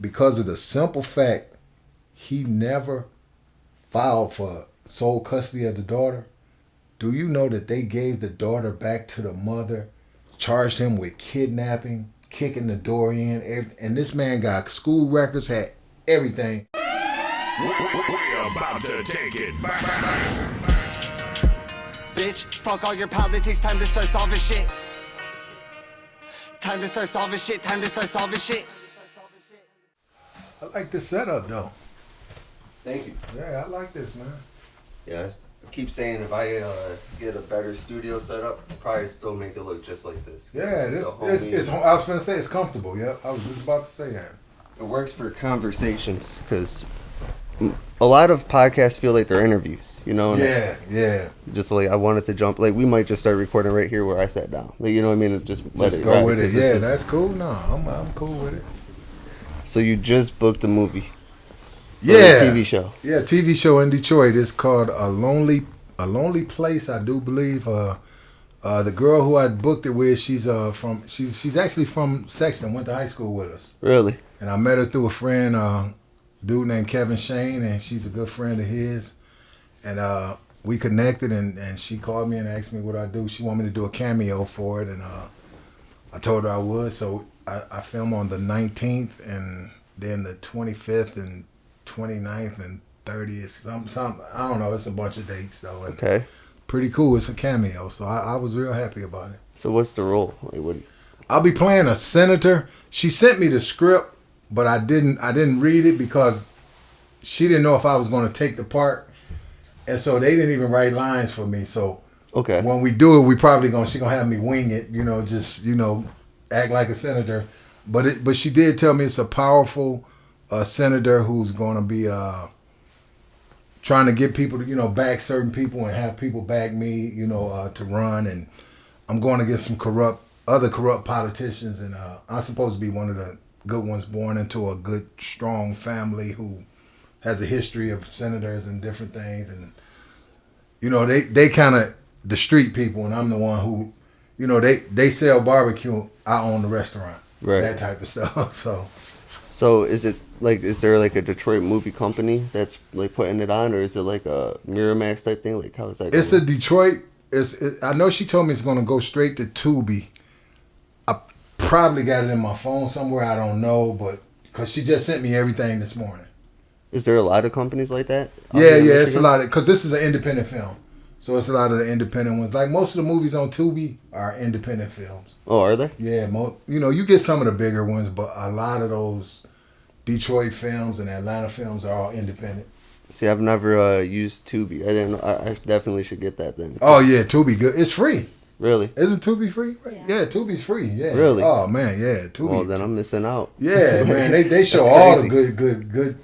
because of the simple fact he never filed for sole custody of the daughter. Do you know that they gave the daughter back to the mother, charged him with kidnapping, kicking the door in, and this man got school records, had everything. We're about to take it back. Bitch, fuck all your politics, time to start solving shit. Time to start solving shit, time to start solving shit. I like this setup though. Thank you. Yeah, I like this, man. Yeah, I keep saying if I get a better studio setup, I'll probably still make it look just like this. Yeah, it's I was gonna say it's comfortable. Yeah, I was just about to say that. It works for conversations because a lot of podcasts feel like they're interviews, you know? Yeah. Just like I wanted to jump, like we might just start recording right here where I sat down. Like, you know what I mean? And just let it go with it. Yeah, that's cool. No, I'm cool with it. So you just booked a movie. Yeah. TV show. Yeah, TV show in Detroit. It's called A Lonely Place, I do believe. The girl who I booked it with, she's actually from Sexton, went to high school with us. Really? And I met her through a friend, dude named Kevin Shane, and she's a good friend of his. And we connected, and she called me and asked me what I do. She wanted me to do a cameo for it, and I told her I would. So I film on the 19th, and then the 25th, and 29th, and 30th. Some I don't know. It's a bunch of dates, though. And okay. Pretty cool. It's a cameo, so I was real happy about it. So what's the role? Like, what? I'll be playing a senator. She sent me the script, but I didn't read it because she didn't know if I was going to take the part, and so they didn't even write lines for me. So okay, when we do it, she gonna have me wing it, just act like a senator. But she did tell me it's a powerful senator who's going to be trying to get people to back certain people and have people back me to run, and I'm going to get some other corrupt politicians, and I'm supposed to be one of the good ones born into a good, strong family who has a history of senators and different things. And, they kind of the street people, and I'm the one who, they sell barbecue. I own the restaurant. Right. That type of stuff. So is there like a Detroit movie company that's like putting it on, or is it like a Miramax type thing? Like, how is that? It's a Detroit. I know she told me it's going to go straight to Tubi. I probably got it in my phone somewhere. I don't know, but because she just sent me everything this morning. Is there a lot of companies like that? Yeah, it's a lot of, because this is an independent film, so it's a lot of the independent ones. Like most of the movies on Tubi are independent films. Oh, are they? Yeah, you get some of the bigger ones, but a lot of those Detroit films and Atlanta films are all independent. See, I've never used Tubi. I definitely should get that then. Oh yeah, Tubi good. It's free. Really? Isn't Tubi free? Yeah, Tubi's free. Yeah. Really? Oh man, yeah, Tubi. Well, then I'm missing out. Yeah, man, they show all the good,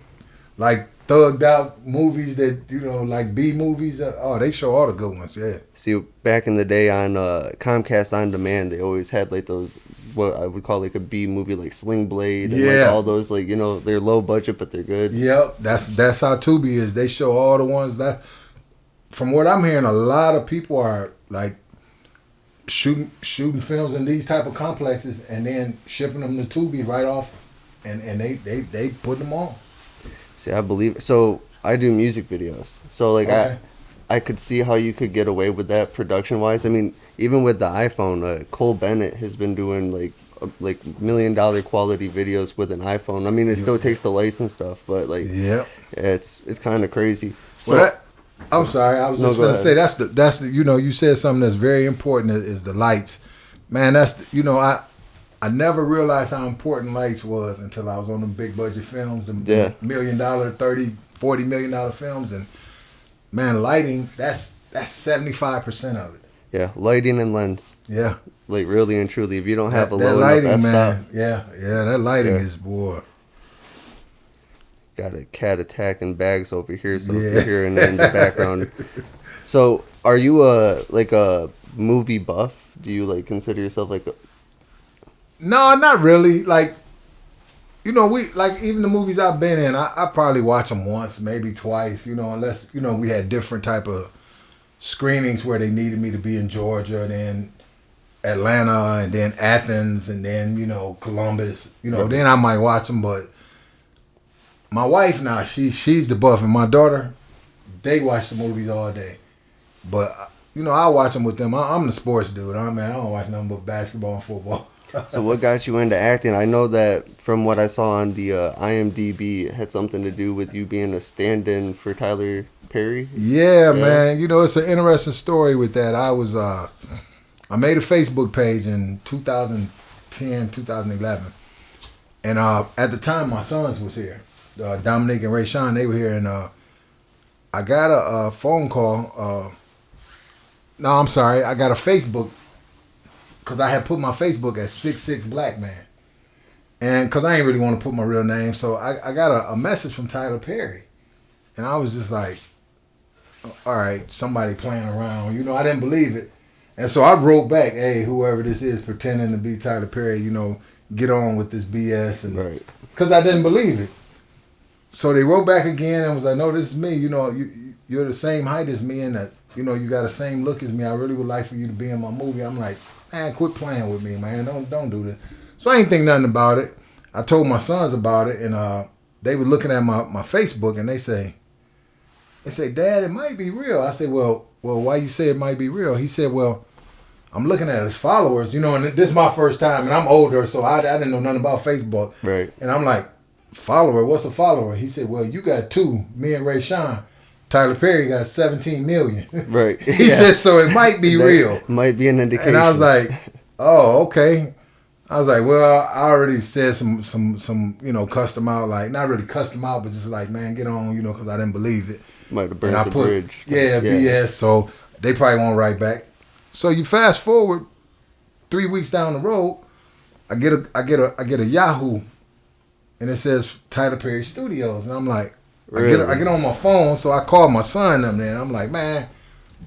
like thugged out movies that like B movies. They show all the good ones. Yeah. See, back in the day on Comcast On Demand, they always had like those, what I would call like a B movie, like Sling Blade, and like all those, like, they're low budget but they're good. Yep, that's how Tubi is. They show all the ones that, from what I'm hearing, a lot of people are like shooting films in these type of complexes and then shipping them to Tubi right off, and they put them on. See, I believe it. So I do music videos, so like I could see how you could get away with that production wise. I mean, even with the iPhone, Cole Bennett has been doing like $1 million quality videos with an iPhone. I mean, it still takes the lights and stuff, but like, it's kind of crazy. So, I'm sorry, I was just going to say that's the you said something that's very important is the lights, man. That's I never realized how important lights was until I was on them big budget films, the $1 million, $30-40 million films, and man, lighting that's 75% of it. Yeah, lighting and lens. Yeah, like really and truly, if you don't have a that low lighting, enough man. f-stop, That lighting is boy. Got a cat attacking bags over here, so if you're hearing that in the background. So, are you a movie buff? Do you like consider yourself like a... No, not really. Like, we like even the movies I've been in, I probably watch them once, maybe twice. Unless we had different type of screenings where they needed me to be in Georgia, and then Atlanta, and then Athens, and then Columbus. Then I might watch them, but my wife now, she's the buff, and my daughter, they watch the movies all day. But I watch them with them. I'm the sports dude. I don't watch nothing but basketball and football. So what got you into acting? I know that from what I saw on the IMDb, it had something to do with you being a stand-in for Tyler Perry. Yeah, man. It's an interesting story with that. I made a Facebook page in 2010, 2011. And at the time, my sons was here. Dominic and Ray Sean, they were here. And I got a phone call. No, I'm sorry. I got a Facebook because I had put my Facebook as 66 Black Man. And because I ain't really want to put my real name. So I got a message from Tyler Perry. And I was just like, all right, somebody playing around. I didn't believe it. And so I wrote back, hey, whoever this is pretending to be Tyler Perry, get on with this BS. And right. Because I didn't believe it. So they wrote back again and was like, no, this is me. You're the same height as me and that, you got the same look as me. I really would like for you to be in my movie. I'm like, man, quit playing with me, man. Don't do this. So I ain't think nothing about it. I told my sons about it, and they were looking at my Facebook, and they say, Dad, it might be real. I said, well, why you say it might be real? He said, well, I'm looking at his followers, and this is my first time, and I'm older, so I didn't know nothing about Facebook. Right. And I'm like, follower? What's a follower? He said, well, you got 2, me and Ray Sean. Tyler Perry got 17 million. Right. He said, so it might be real. Might be an indication. And I was like, oh, okay. I was like, well, I already said some custom out, like, not really custom out, but just like, man, get on, because I didn't believe it. Might have burned the bridge. Yeah, BS. So they probably won't write back. So you fast forward 3 weeks down the road, I get a Yahoo, and it says Tyler Perry Studios, and I'm like, really? I get on my phone, so I call my son them there, and I'm like, man,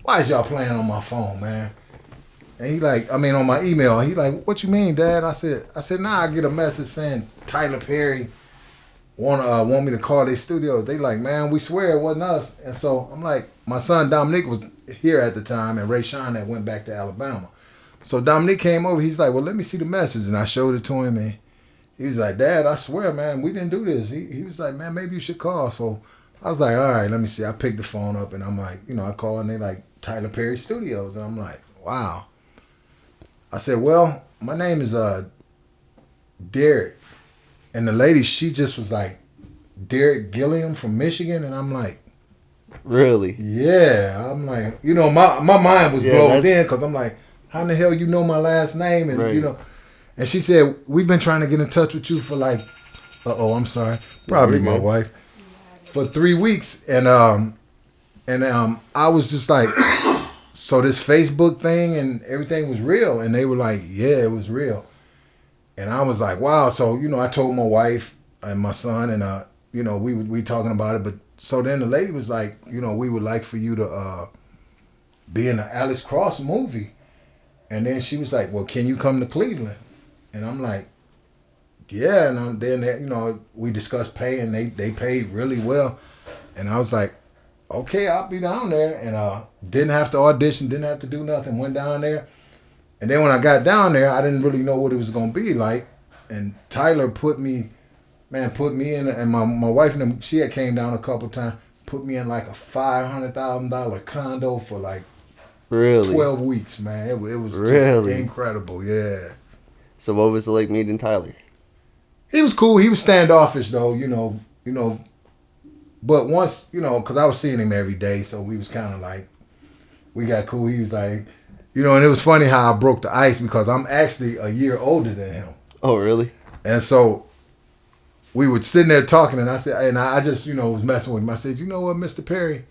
why is y'all playing on my phone, man? And he on my email, he like, what you mean, Dad? I said, I get a message saying Tyler Perry want me to call their studios. They like, man, we swear it wasn't us. And so I'm like, my son Dominic was here at the time, and Ray Sean that went back to Alabama. So Dominic came over. He's like, well, let me see the message, and I showed it to him, and he was like, Dad, I swear, man, we didn't do this. He was like, man, maybe you should call. So I was like, all right, let me see. I picked the phone up, and I'm like, I call, and they like Tyler Perry Studios, and I'm like, wow. I said, well, my name is Derrick. And the lady, she just was like, Derrick Gilliam from Michigan. And I'm like, really? Yeah. I'm like, my mind was blown in because I'm like, how in the hell you know my last name? And, right. And she said, we've been trying to get in touch with you for like, I'm sorry, probably my wife, for 3 weeks. And I was just like, so this Facebook thing and everything was real. And they were like, yeah, it was real. And I was like, wow. So, I told my wife and my son, and, we talking about it. But so then the lady was like, we would like for you to be in the Alex Cross movie. And then she was like, well, can you come to Cleveland? And I'm like, yeah. And then, we discussed pay, and they paid really well. And I was like, okay, I'll be down there. And didn't have to audition, didn't have to do nothing. Went down there. And then when I got down there, I didn't really know what it was going to be like. And Tyler put me in, and my wife, and them, she had came down a couple times, put me in like a $500,000 condo for like really 12 weeks, man. It was really just incredible, yeah. So what was it like meeting Tyler? He was cool. He was standoffish though, But once, because I was seeing him every day, so we was kind of like, we got cool. He was like, and it was funny how I broke the ice because I'm actually a year older than him. Oh, really? And so we were sitting there talking, and I said, and I just, was messing with him. I said, you know what, Mr. Perry,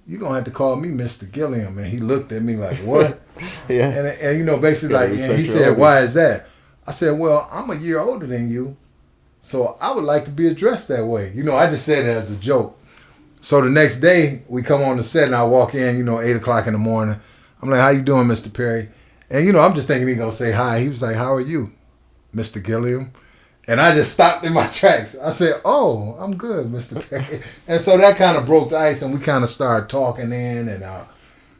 you're going to have to call me Mr. Gilliam. And he looked at me like, what? Yeah. And basically like, and he said, why is that? I said, well, I'm a year older than you, so I would like to be addressed that way. I just said it as a joke. So the next day, we come on the set, and I walk in, 8 o'clock in the morning. I'm like, how you doing, Mr. Perry? And, I'm just thinking he's going to say hi. He was like, how are you, Mr. Gilliam? And I just stopped in my tracks. I said, oh, I'm good, Mr. Perry. And so that kind of broke the ice, and we kind of started talking in. And,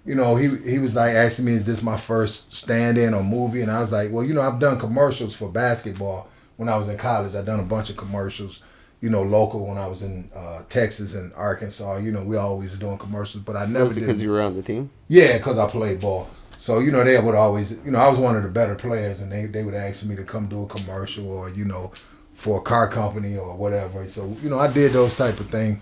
he was like asking me, is this my first stand-in or movie? And I was like, well, I've done commercials for basketball when I was in college. I've done a bunch of commercials, local when I was in Texas and Arkansas. We always were doing commercials, but I never did. Because you were on the team? Yeah, because I played ball. So, they would always, I was one of the better players, and they would ask me to come do a commercial or, for a car company or whatever. So, I did those type of things.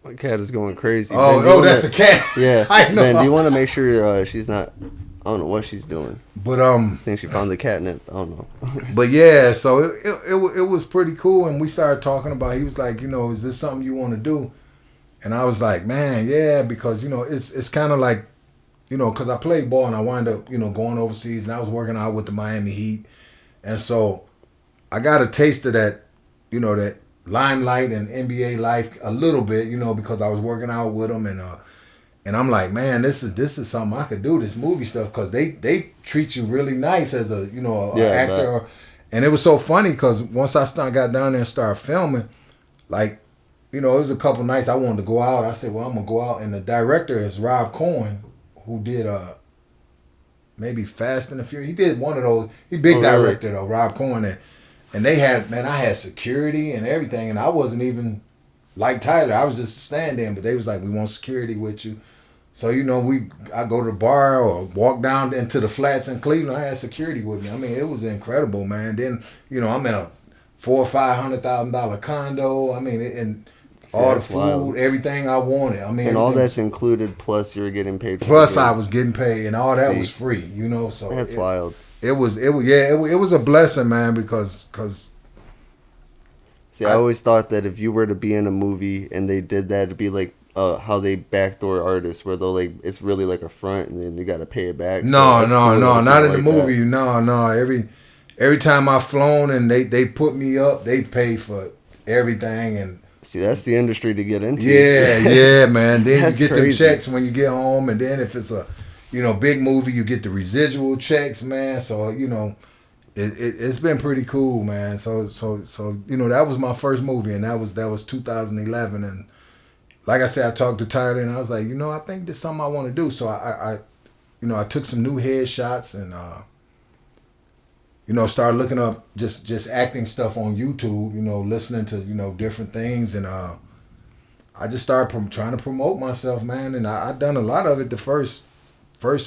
My cat is going crazy. Oh, that's the cat. Yeah. I know. Man, do you want to make sure she's not, I don't know what she's doing. But, I think she found the catnip. I don't know. But yeah, so it was pretty cool, and we started talking about, he was like, is this something you want to do? And I was like, man, yeah, because, it's kind of like, because I played ball and I wound up, going overseas, and I was working out with the Miami Heat. And so I got a taste of that, that limelight and NBA life a little bit, because I was working out with them. And I'm like, man, this is something I could do, this movie stuff, because they treat you really nice as a, an actor. And it was so funny because once I got down there and started filming, like, it was a couple nights I wanted to go out. I said, well, I'm going to go out. And the director is Rob Cohen, who did maybe Fast and the Furious. He did one of those. He big director though, Rob Cohen. And they had, man, I had security and everything, and I wasn't even like Tyler. I was just standing, but they was like, we want security with you. So, I go to the bar or walk down into the flats in Cleveland. I had security with me. I mean, it was incredible, man. Then, I'm in a $400,000 or $500,000 condo. I mean, and all the food, wild. Everything I wanted. I mean, and all that's included. Plus, you were getting paid. Plus, I was getting paid, and all that was free. So that's wild. It was a blessing, man. Because I always thought that if you were to be in a movie and they did that, it'd be like how they backdoor artists, where they'll it's really like a front, and then you got to pay it back. No, not in the movie. No. Every time I've flown and they put me up, they pay for everything. And see, that's the industry to get into. Yeah, man. Then you get crazy. them checks when you get home, and then if it's a big movie, you get the residual checks, man. So it's been pretty cool, man. So that was my first movie, and that was 2011. And like I said, I talked to Tyler, and I was like, I think there's something I want to do. So I took some new headshots and started looking up just acting stuff on YouTube, listening to, different things. And I just started trying to promote myself, man. And I done a lot of it the first 4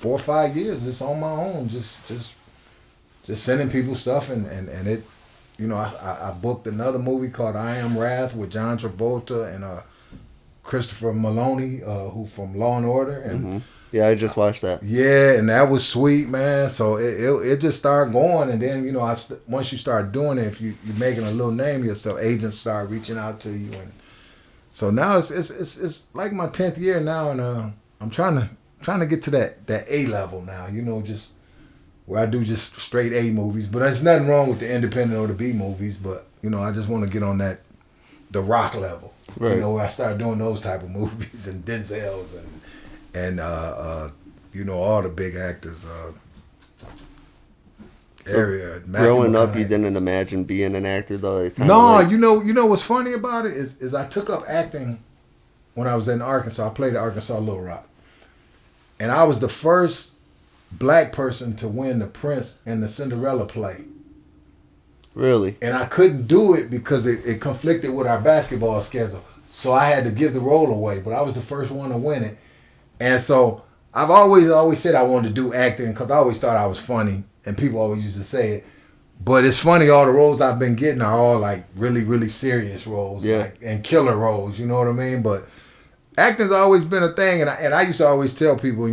or 5 years. It's on my own, just sending people stuff. And it, I booked another movie called I Am Wrath with John Travolta and Christopher Maloney, who from Law and Order. And yeah, I just watched that. Yeah, and that was sweet, man. So it just started going, and then once you start doing it, if you're making a little name yourself, agents start reaching out to you, and so now it's like my 10th year now, and I'm trying to get to that A level now, just where I do just straight A movies. But there's nothing wrong with the independent or the B movies, but I just want to get on the Rock level, right. Where I start doing those type of movies and Denzel's and all the big actors area. Growing up, you didn't imagine being an actor, though? No, you know what's funny about it is I took up acting when I was in Arkansas. I played at Arkansas Little Rock, and I was the first black person to win the Prince in the Cinderella play. Really? And I couldn't do it because it conflicted with our basketball schedule, so I had to give the role away. But I was the first one to win it. And so I've always said I wanted to do acting because I always thought I was funny, and people always used to say it. But it's funny, all the roles I've been getting are all like really, really serious roles, and killer roles. You know what I mean? But acting's always been a thing, and I used to always tell people,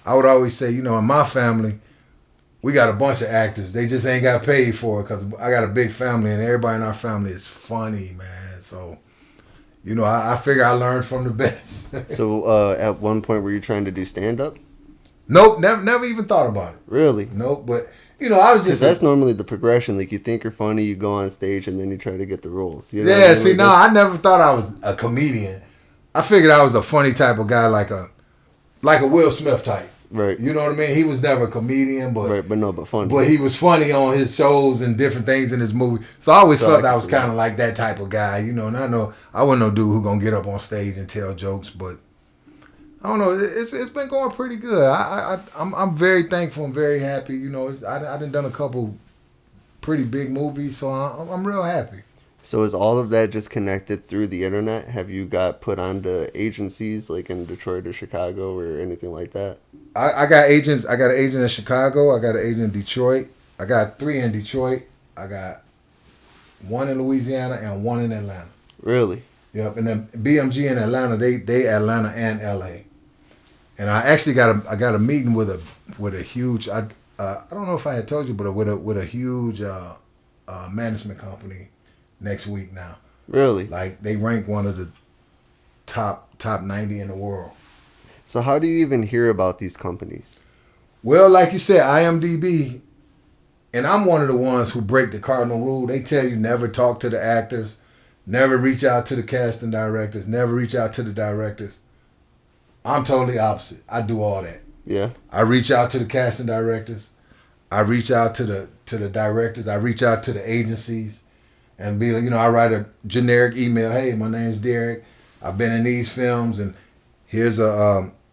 I would always say, in my family, we got a bunch of actors. They just ain't got paid for it because I got a big family, and everybody in our family is funny, man. So. I figure I learned from the best. So, at one point, were you trying to do stand-up? Nope, never even thought about it. Really? Nope, but, I was just... that's normally the progression. Like, you think you're funny, you go on stage, and then you try to get the roles. I never thought I was a comedian. I figured I was a funny type of guy, like a Will Smith type. Right. You know what I mean? He was never a comedian, but... Right, but funny. But he was funny on his shows and different things in his movie. So I always felt I was kind of like that type of guy, And I know I wasn't no dude who gonna get up on stage and tell jokes, but I don't know. It's been going pretty good. I'm very thankful and very happy. I done a couple pretty big movies, so I'm real happy. So is all of that just connected through the internet? Have you got put onto agencies like in Detroit or Chicago or anything like that? I got agents. I got an agent in Chicago. I got an agent in Detroit. I got 3 in Detroit. I got 1 in Louisiana and 1 in Atlanta. Really? Yep. And then BMG in Atlanta, they Atlanta and LA. And I actually got a meeting with a huge I don't know if I had told you, but with a huge management company next week now. Really? Like they rank one of the top 90 in the world. So how do you even hear about these companies? Well, like you said, IMDb, and I'm one of the ones who break the cardinal rule. They tell you never talk to the actors, never reach out to the casting directors, never reach out to the directors. I'm totally opposite. I do all that. Yeah. I reach out to the casting directors. I reach out to the directors. I reach out to the agencies, and be like, I write a generic email. Hey, my name's Derrick. I've been in these films, and here's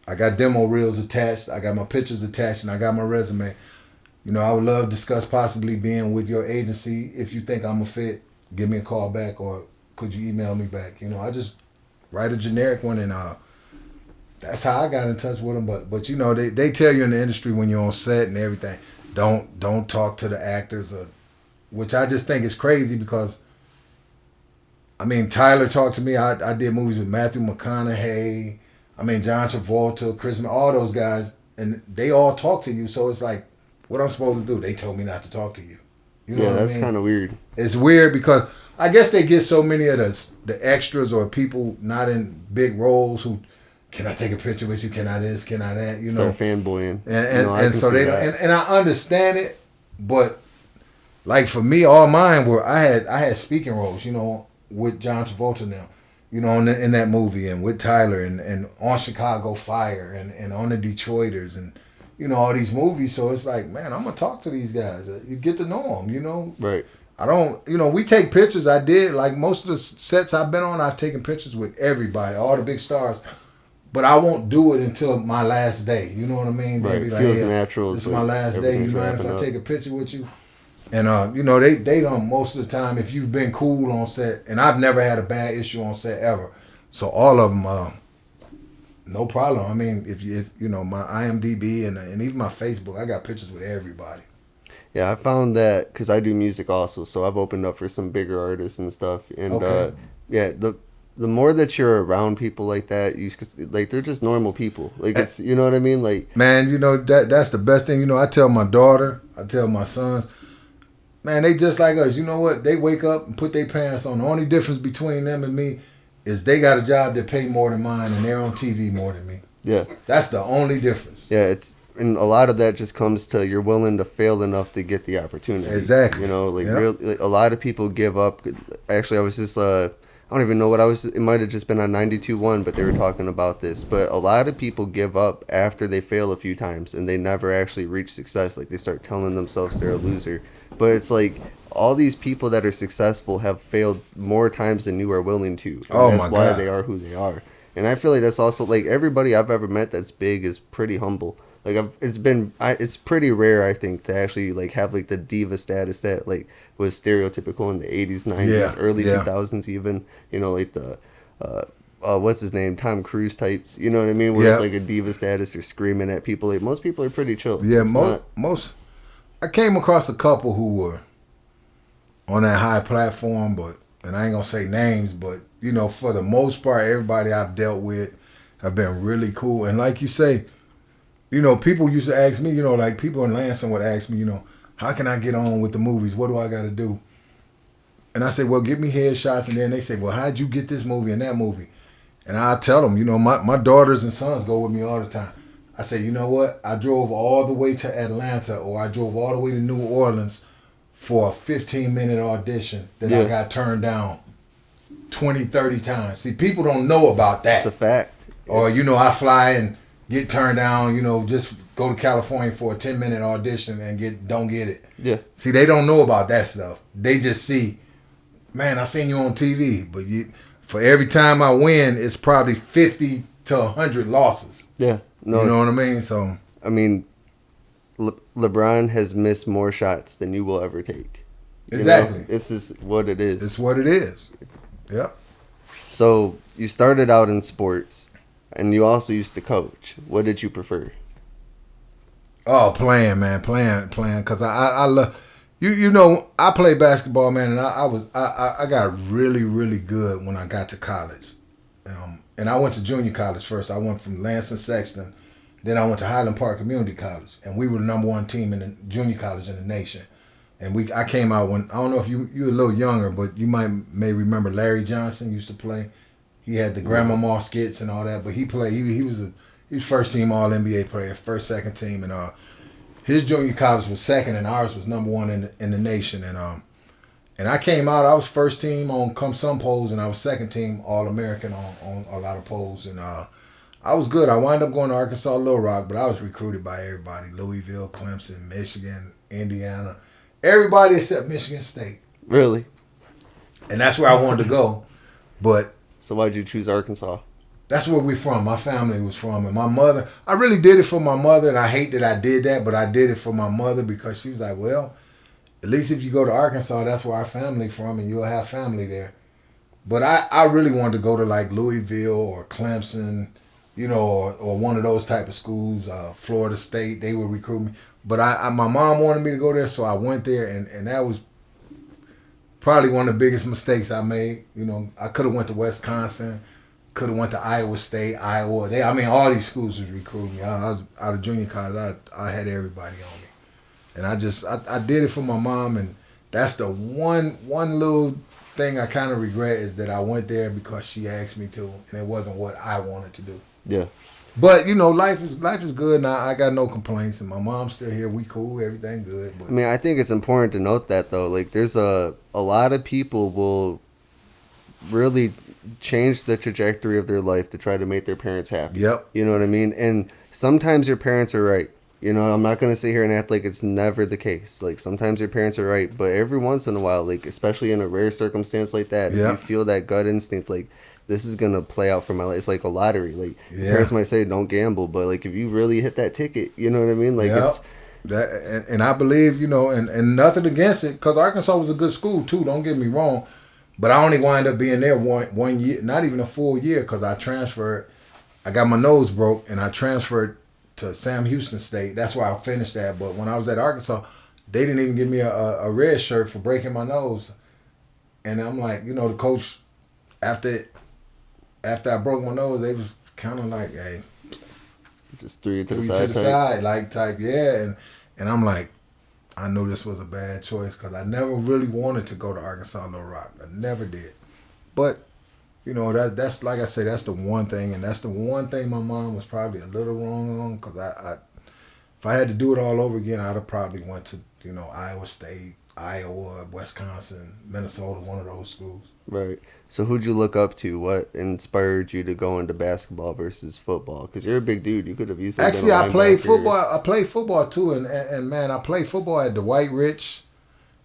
I got demo reels attached. I got my pictures attached, and I got my resume. I would love to discuss possibly being with your agency. If you think I'm a fit, give me a call back, or could you email me back? I just write a generic one, and that's how I got in touch with them. But they tell you in the industry when you're on set and everything, don't talk to the actors, which I just think is crazy because, Tyler talked to me. I did movies with Matthew McConaughey. John Travolta, Chris, all those guys, and they all talk to you. So it's like, what I'm supposed to do? They told me not to talk to you. You know yeah, what that's I mean? kind of weird. It's weird because I guess they get so many of the extras or people not in big roles who, can I take a picture with you? Can I this? Can I that? Start fanboying. And so they and I understand it, but like for me, all mine were I had speaking roles, with John Travolta now, in that movie, and with Tyler, and on Chicago Fire, and on the Detroiters, and all these movies. So it's like, man, I'm gonna talk to these guys. You get to know them, Right. I don't, we take pictures. I did, like most of the sets I've been on, I've taken pictures with everybody, all the big stars. But I won't do it until my last day. You know what I mean? Right. Maybe Feels like, natural. This is my last day. You mind if I up. take a picture with you? And they don't most of the time. If you've been cool on set, and I've never had a bad issue on set ever, so all of them, no problem. If my IMDb and even my Facebook, I got pictures with everybody. Yeah, I found that because I do music also, so I've opened up for some bigger artists and stuff. And Okay. The more that you're around people like that, they're just normal people. Like it's, you know what I mean? Like, man, that's the best thing. I tell my daughter, I tell my sons, man, they just like us. You know what? They wake up and put their pants on. The only difference between them and me is they got a job that pay more than mine, and they're on TV more than me. Yeah, that's the only difference. Yeah, and a lot of that just comes to you're willing to fail enough to get the opportunity. Exactly. A lot of people give up. Actually, I was just I don't even know what it might have just been on 92.1, but they were talking about this. But a lot of people give up after they fail a few times and they never actually reach success. Like they start telling themselves they're a loser. But it's like all these people that are successful have failed more times than you are willing to. And that's why they are who they are. And I feel like that's also like everybody I've ever met that's big is pretty humble. Like it's pretty rare, I think, to actually like have like the diva status that like was stereotypical in the 80s, 90s, early 2000s even. Like the what's his name, Tom Cruise types. You know what I mean? Where it's like a diva status or screaming at people. Like most people are pretty chill. Yeah, most. I came across a couple who were on that high platform, and I ain't gonna say names, but for the most part, everybody I've dealt with have been really cool. And like you say, people used to ask me, like people in Lansing would ask me, how can I get on with the movies? What do I got to do? And I say, well, give me headshots. And then they say, well, how'd you get this movie and that movie? And I tell them, my daughters and sons go with me all the time. I say, you know what? I drove all the way to Atlanta, or I drove all the way to New Orleans for a 15-minute audition that I got turned down 20, 30 times. See, people don't know about that. It's a fact. Or, I fly and get turned down, just go to California for a 10-minute audition and don't get it. Yeah. See, they don't know about that stuff. They just see, man, I seen you on TV, but for every time I win, it's probably 50 to 100 losses. Yeah. No, you know what I mean? So LeBron has missed more shots than you will ever take. Exactly. This is what it is. It's what it is. Yep. So you started out in sports, and you also used to coach. What did you prefer? Oh, playing, man, playing. Cause I love, you know, I played basketball, man, and I got really, really good when I got to college. And I went to junior college first. I went from Lansing Sexton, then I went to Highland Park Community College, and we were the number one team in the junior college in the nation. And I came out when, I don't know if you're a little younger, but you may remember Larry Johnson used to play. He had the Grandmama skits and all that, but he played. He was first team All NBA player, first, second team, and his junior college was second, and ours was number one in the nation. And I came out. I was first team on some polls, and I was second team All American on a lot of polls, and I was good. I wound up going to Arkansas Little Rock, but I was recruited by everybody: Louisville, Clemson, Michigan, Indiana, everybody except Michigan State. Really? And that's where I wanted to go, but. So why'd you choose Arkansas? That's where we're from. My family was from. And my mother, I really did it for my mother, and I hate that I did that, but I did it for my mother because she was like, well, at least if you go to Arkansas, that's where our family from, and you'll have family there. But I really wanted to go to like Louisville or Clemson, you know, or one of those type of schools, Florida State. They would recruit me. But my mom wanted me to go there, so I went there, and that was probably one of the biggest mistakes I made. You know, I could have went to Wisconsin, could have went to Iowa State, Iowa. All these schools was recruiting me. I was out of junior college. I had everybody on me, and I did it for my mom. And that's the one little thing I kind of regret is that I went there because she asked me to, and it wasn't what I wanted to do. Yeah. But you know, life is good, and I got no complaints. And my mom's still here. We cool, everything good. But I mean, I think it's important to note that though. Like, there's a lot of people will really change the trajectory of their life to try to make their parents happy. Yep. You know what I mean? And sometimes your parents are right. You know, I'm not gonna sit here and act like it's never the case. Like, sometimes your parents are right, but every once in a while, like especially in a rare circumstance like that, if you feel that gut instinct, like, this is gonna play out for my life. It's like a lottery. Like, parents might say don't gamble, but like if you really hit that ticket, you know what I mean? Like it's that, and I believe, you know, and nothing against it, because Arkansas was a good school too. Don't get me wrong, but I only wind up being there one year, not even a full year, because I transferred. I got my nose broke, and I transferred to Sam Houston State. That's where I finished that. But when I was at Arkansas, they didn't even give me a red shirt for breaking my nose, and I'm like, you know, the coach after I broke my nose, they was kind of like, hey, just threw you to the side, like type, yeah. And I'm like, I knew this was a bad choice because I never really wanted to go to Arkansas Little Rock. I never did. But, you know, that's like I say, that's the one thing, and that's the one thing my mom was probably a little wrong on, because if I had to do it all over again, I'd have probably went to, you know, Iowa State, Iowa, Wisconsin, Minnesota, one of those schools. Right. So who'd you look up to? What inspired you to go into basketball versus football? Because you're a big dude. You could have easily actually I played football. I played football too, and man, I played football at Dwight Rich,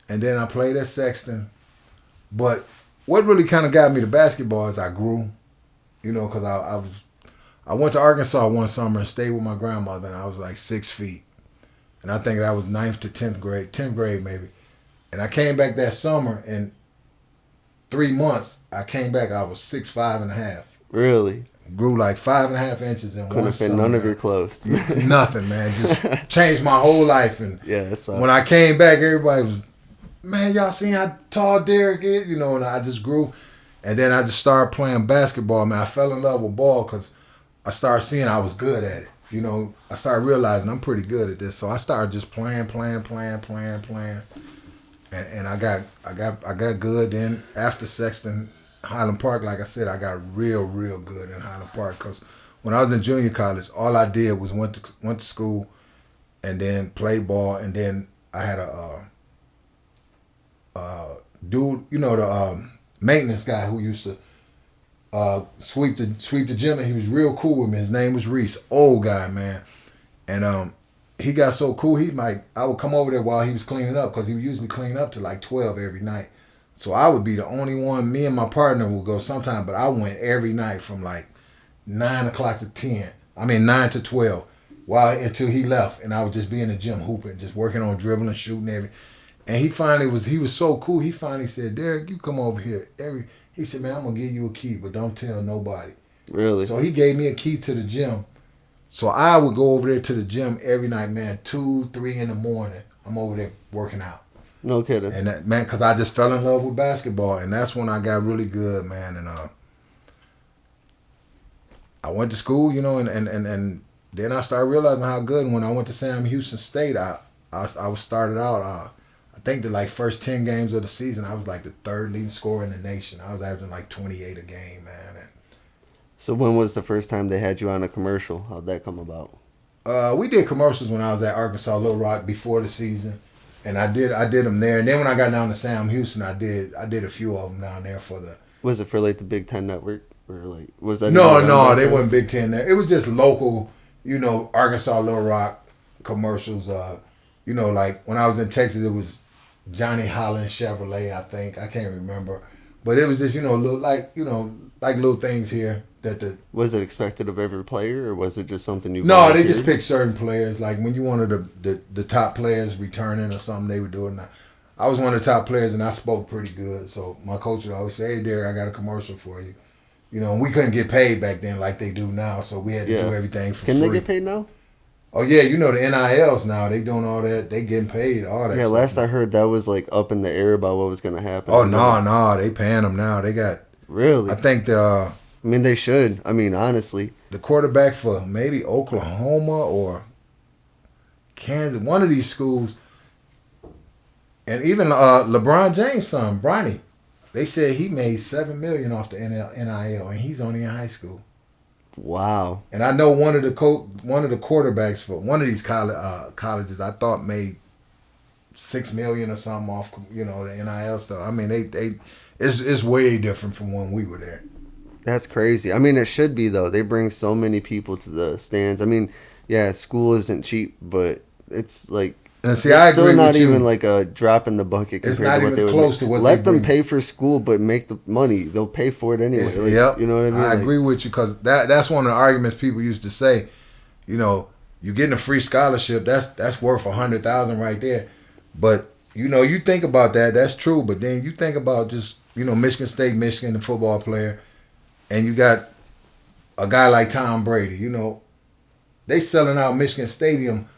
and then I played at Sexton. But what really kind of got me to basketball is I grew, you know, because I went to Arkansas one summer and stayed with my grandmother, and I was like 6 feet, and I think that was 9th to 10th grade maybe, and I came back that summer and 3 months, I came back, I was 6'5.5". Really? Grew like 5.5 inches in Couldn't one fit summer. none of your clothes. Nothing, man. Just changed my whole life. And yeah, so when I came back, everybody was, man, y'all seen how tall Derrick is? You know, and I just grew. And then I just started playing basketball, man. I fell in love with ball because I started seeing I was good at it. You know, I started realizing I'm pretty good at this. So I started just playing. And I got good. Then after Sexton, Highland Park, like I said, I got real good in Highland Park, because when I was in junior college, all I did was went to school, and then played ball, and then I had a dude, you know, the maintenance guy who used to sweep the gym, and he was real cool with me. His name was Reese, old guy, man, and he got so cool, I would come over there while he was cleaning up, because he would usually clean up to like 12 every night. So I would be the only one, me and my partner would go sometime, but I went every night from like 9 o'clock to 10. 9 to 12, until he left. And I would just be in the gym hooping, just working on dribbling, shooting, everything. And he was so cool. He finally said, Derrick, you come over here. He said, man, I'm going to give you a key, but don't tell nobody. Really? So he gave me a key to the gym. So I would go over there to the gym every night, man, 2, 3 in the morning. I'm over there working out. No kidding. And that, man, because I just fell in love with basketball. And that's when I got really good, man. And I went to school, you know, and then I started realizing how good. And when I went to Sam Houston State, I was started out, I think the like first 10 games of the season, I was like the 3rd leading scorer in the nation. I was averaging like 28 a game, man. And so when was the first time they had you on a commercial? How'd that come about? we did commercials when I was at Arkansas Little Rock before the season, and I did them there. And then when I got down to Sam Houston, I did a few of them down there for the. Was it for like the Big Ten Network or like was that? No, they wasn't Big Ten there. It was just local, you know, Arkansas Little Rock commercials. You know, like when I was in Texas, it was Johnny Holland Chevrolet, I think. I can't remember. But it was just, you know, like little things here that the... Was it expected of every player, or was it just something you... No, they just picked certain players. Like when you wanted the top players returning or something, they would do it. And I was one of the top players, and I spoke pretty good. So my coach would always say, hey, Derrick, I got a commercial for you. You know, and we couldn't get paid back then like they do now, so we had to do everything for free. Can they get paid now? Oh, yeah, you know the NILs now. They doing all that. They getting paid, all that Yeah, stuff. last I heard that was like up in the air about what was going to happen. Oh, no, they paying them now. They got... Really? I think I mean, they should. I mean, honestly. The quarterback for maybe Oklahoma or Kansas, one of these schools, and even LeBron James' son, Bryan, they said he made $7 million off the NIL, and he's only in high school. Wow. And I know one of the quarterbacks for one of these colleges, I thought made $6 million or something off, you know, the NIL stuff. I mean, it's way different from when we were there. That's crazy. I mean, it should be though. They bring so many people to the stands. I mean, yeah, school isn't cheap, but it's like and see, I agree still not with you. even like a drop in the bucket compared it's not to what even they would close to what let they them bring. pay for school, but make the money. They'll pay for it anyway. Like, yep, you know what I mean. I agree with you because that's one of the arguments people used to say. You know, you getting a free scholarship. That's worth $100,000 right there. But you know, you think about that. That's true. But then you think about just Michigan State, Michigan, the football player, and you got a guy like Tom Brady. You know, they selling out Michigan Stadium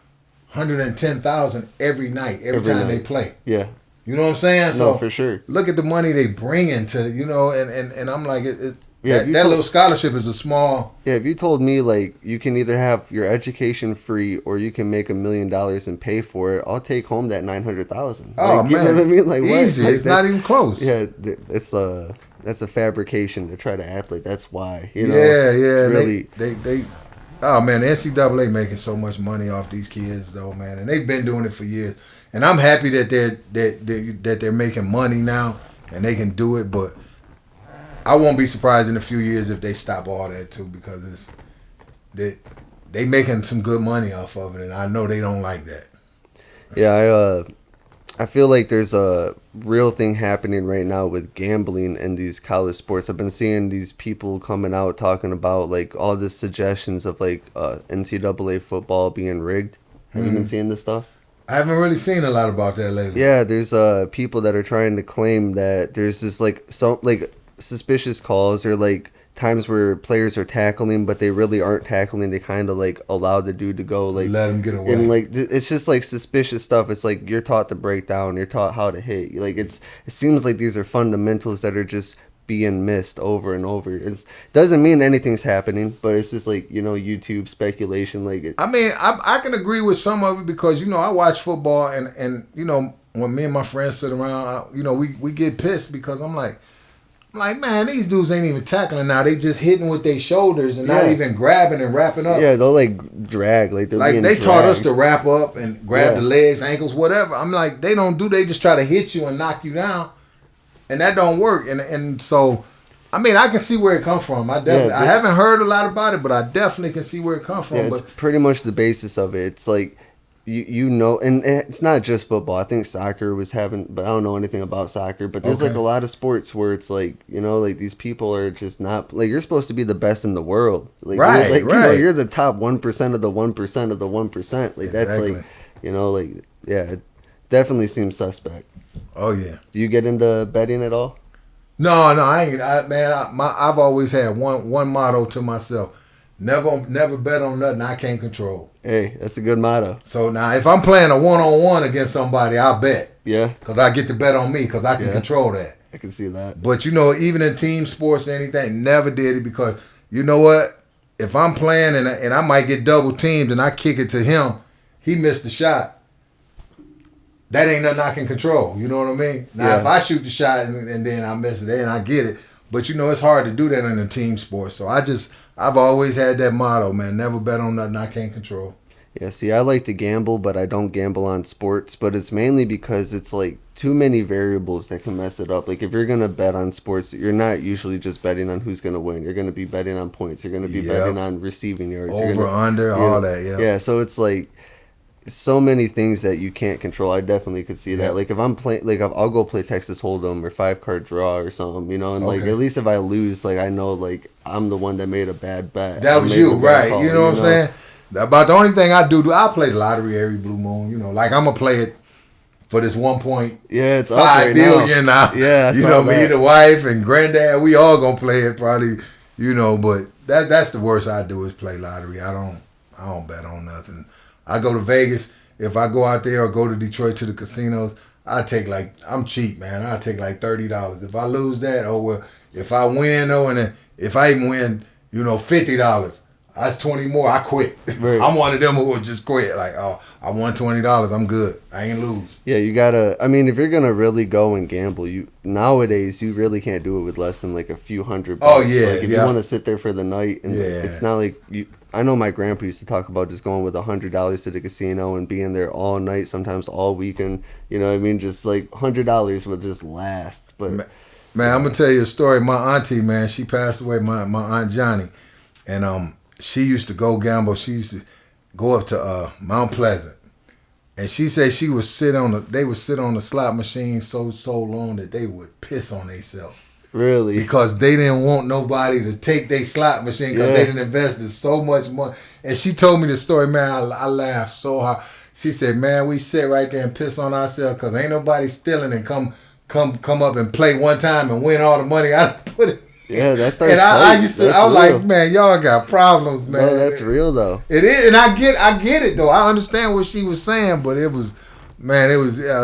110,000 every night, every time they play. Yeah. You know what I'm saying? So no, for sure. Look at the money they bring into, and I'm like, Yeah, that little scholarship is a small. Yeah, if you told me like you can either have your education free or you can make $1 million and pay for it, I'll take home that 900,000. Oh like, man, you know what I mean? Like easy. what? Like, it's not even close. Yeah, that's a fabrication to try to act like that's why. You know? Yeah. Really, they. Oh man, the NCAA making so much money off these kids though, man, and they've been doing it for years. And I'm happy that they're making money now and they can do it, but I won't be surprised in a few years if they stop all that too, because they making some good money off of it, and I know they don't like that. Yeah, I feel like there's a real thing happening right now with gambling in these college sports. I've been seeing these people coming out talking about like all the suggestions of like NCAA football being rigged. Have you been seeing this stuff? I haven't really seen a lot about that lately. Yeah, there's people that are trying to claim that there's this like suspicious calls or like times where players are tackling but they really aren't tackling. They kind of like allow the dude to go, like let him get away, and like it's just like suspicious stuff. It's like you're taught to break down, you're taught how to hit. Like it seems like these are fundamentals that are just being missed over and over. It doesn't mean anything's happening, but it's just like YouTube speculation. Like I mean, I can agree with some of it because I watch football and when me and my friends sit around, we get pissed because I'm like, man, these dudes ain't even tackling now. They just hitting with their shoulders and not even grabbing and wrapping up. Yeah, they'll like drag. Like they taught us to wrap up and grab the legs, ankles, whatever. I'm like, they don't do. They just try to hit you and knock you down, and that don't work. And so, I mean, I can see where it comes from. I haven't heard a lot about it, but I definitely can see where it comes from. Yeah, it's pretty much the basis of it. It's like. And it's not just football. I think soccer was having, but I don't know anything about soccer. But there's like a lot of sports where it's like, like these people are just not, like, you're supposed to be the best in the world. Like, right. You're the top 1% of the 1% of the 1%. Like, that's exactly. like, definitely seems suspect. Oh yeah. Do you get into betting at all? No, I ain't. I've always had one motto to myself: never bet on nothing I can't control. Hey, that's a good motto. So now, if I'm playing a 1-on-1 against somebody, I'll bet. Yeah, Because I get to bet on me because I can control that. I can see that. But even in team sports or anything, never did it because you know what? If I'm playing and I might get double teamed and I kick it to him, he missed the shot. That ain't nothing I can control. You know what I mean? Now, if I shoot the shot and then I miss it, then I get it. But it's hard to do that in a team sport. So I've always had that motto, man. Never bet on nothing I can't control. Yeah, see, I like to gamble, but I don't gamble on sports. But it's mainly because it's like too many variables that can mess it up. Like if you're gonna bet on sports, you're not usually just betting on who's gonna win. You're gonna be betting on points. You're gonna be betting on receiving yards. Over, under, all that. Yeah. Yeah. So it's like so many things that you can't control. I definitely could see that. Like if I'm playing, like I'll go play Texas Hold'em or 5-card draw or something, and like at least if I lose, like I know like I'm the one that made a bad bet. That was you, right? Call, you know what I'm saying? About the only thing I do, I play the lottery every blue moon. Like I'm gonna play it for this 1.5 billion now. Yeah, me, the wife, and granddad, we all gonna play it probably. But that's the worst I do is play lottery. I don't bet on nothing. I go to Vegas. If I go out there or go to Detroit to the casinos, I'm cheap, man. I take like $30. If I lose that, oh well. If I win though, and then if I even win, $50, that's 20 more. I quit. Right. I'm one of them who will just quit. Like, oh, I won $20. I'm good. I ain't lose. Yeah, you gotta. I mean, if you're gonna really go and gamble, nowadays you really can't do it with less than like a few $100. Oh yeah. Like if you want to sit there for the night, and it's not like you. I know my grandpa used to talk about just going with $100 to the casino and being there all night, sometimes all weekend. You know what I mean? Just like $100 would just last. But man, I'm gonna tell you a story. My auntie, man, she passed away. My aunt Johnny, and she used to go gamble. She used to go up to Mount Pleasant, and she said they would sit on the slot machine so long that they would piss on themselves. Really? Because they didn't want nobody to take their slot machine because they didn't invested so much money. And she told me the story, man. I laughed so hard. She said, man, we sit right there and piss on ourselves because ain't nobody stealing and come up and play one time and win all the money I put it. Yeah, that's and I was like, man, y'all got problems, man. No, that's real though. It is, and I get it though. I understand what she was saying, but it was. Man,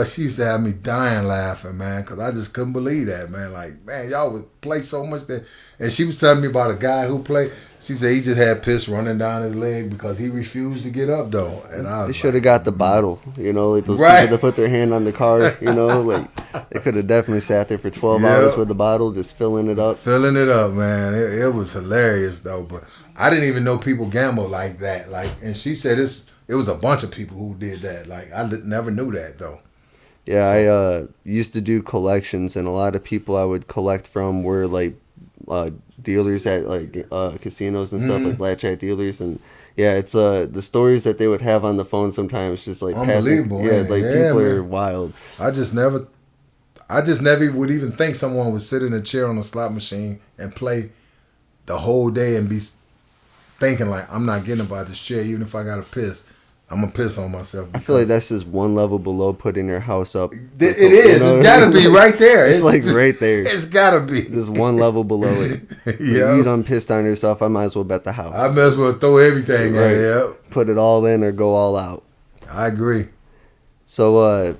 she used to have me dying laughing, man, because I just couldn't believe that, man. Like, man, y'all would play so much that. And she was telling me about a guy who played. She said he just had piss running down his leg because he refused to get up, though. And they should have got the bottle, like those people that put their hand on the car, like they could have definitely sat there for 12 hours with the bottle, just filling it up. Filling it up, man. It was hilarious, though. But I didn't even know people gamble like that. Like, and she said it was a bunch of people who did that. Like, I never knew that, though. Yeah, I used to do collections, and a lot of people I would collect from were, like, dealers at, like, casinos and stuff, like blackjack dealers. And, yeah, it's the stories that they would have on the phone sometimes just, like, unbelievable. People are wild. I just never would even think someone would sit in a chair on a slot machine and play the whole day and be thinking, like, I'm not getting about this chair, even if I got to piss. I'm gonna piss on myself. I feel like that's just one level below putting your house up. It is. It's gotta be right there. It's like right there. It's gotta be. Just one level below it. Yeah. You done pissed on yourself. I might as well bet the house. I might as well throw everything in. Yeah. Put it all in or go all out. I agree. So,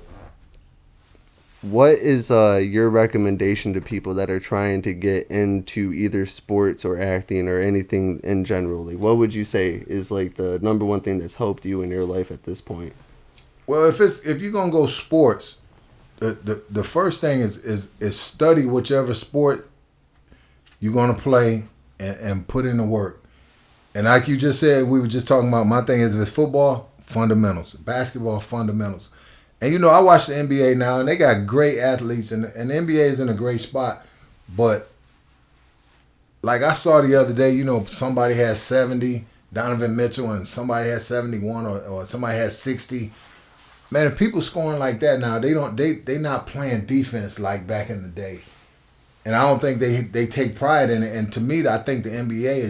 what is your recommendation to people that are trying to get into either sports or acting or anything in general? Like, what would you say is like the number one thing that's helped you in your life at this point? Well, if you're gonna go sports, the first thing is study whichever sport you're gonna play and put in the work. And like you just said, we were just talking about, my thing is, if it's football, fundamentals, basketball, fundamentals. And, I watch the NBA now, and they got great athletes, and the NBA is in a great spot. But, like I saw the other day, somebody has 70, Donovan Mitchell, and somebody has 71, or somebody has 60. Man, if people scoring like that now, they not playing defense like back in the day. And I don't think they take pride in it. And to me, I think the NBA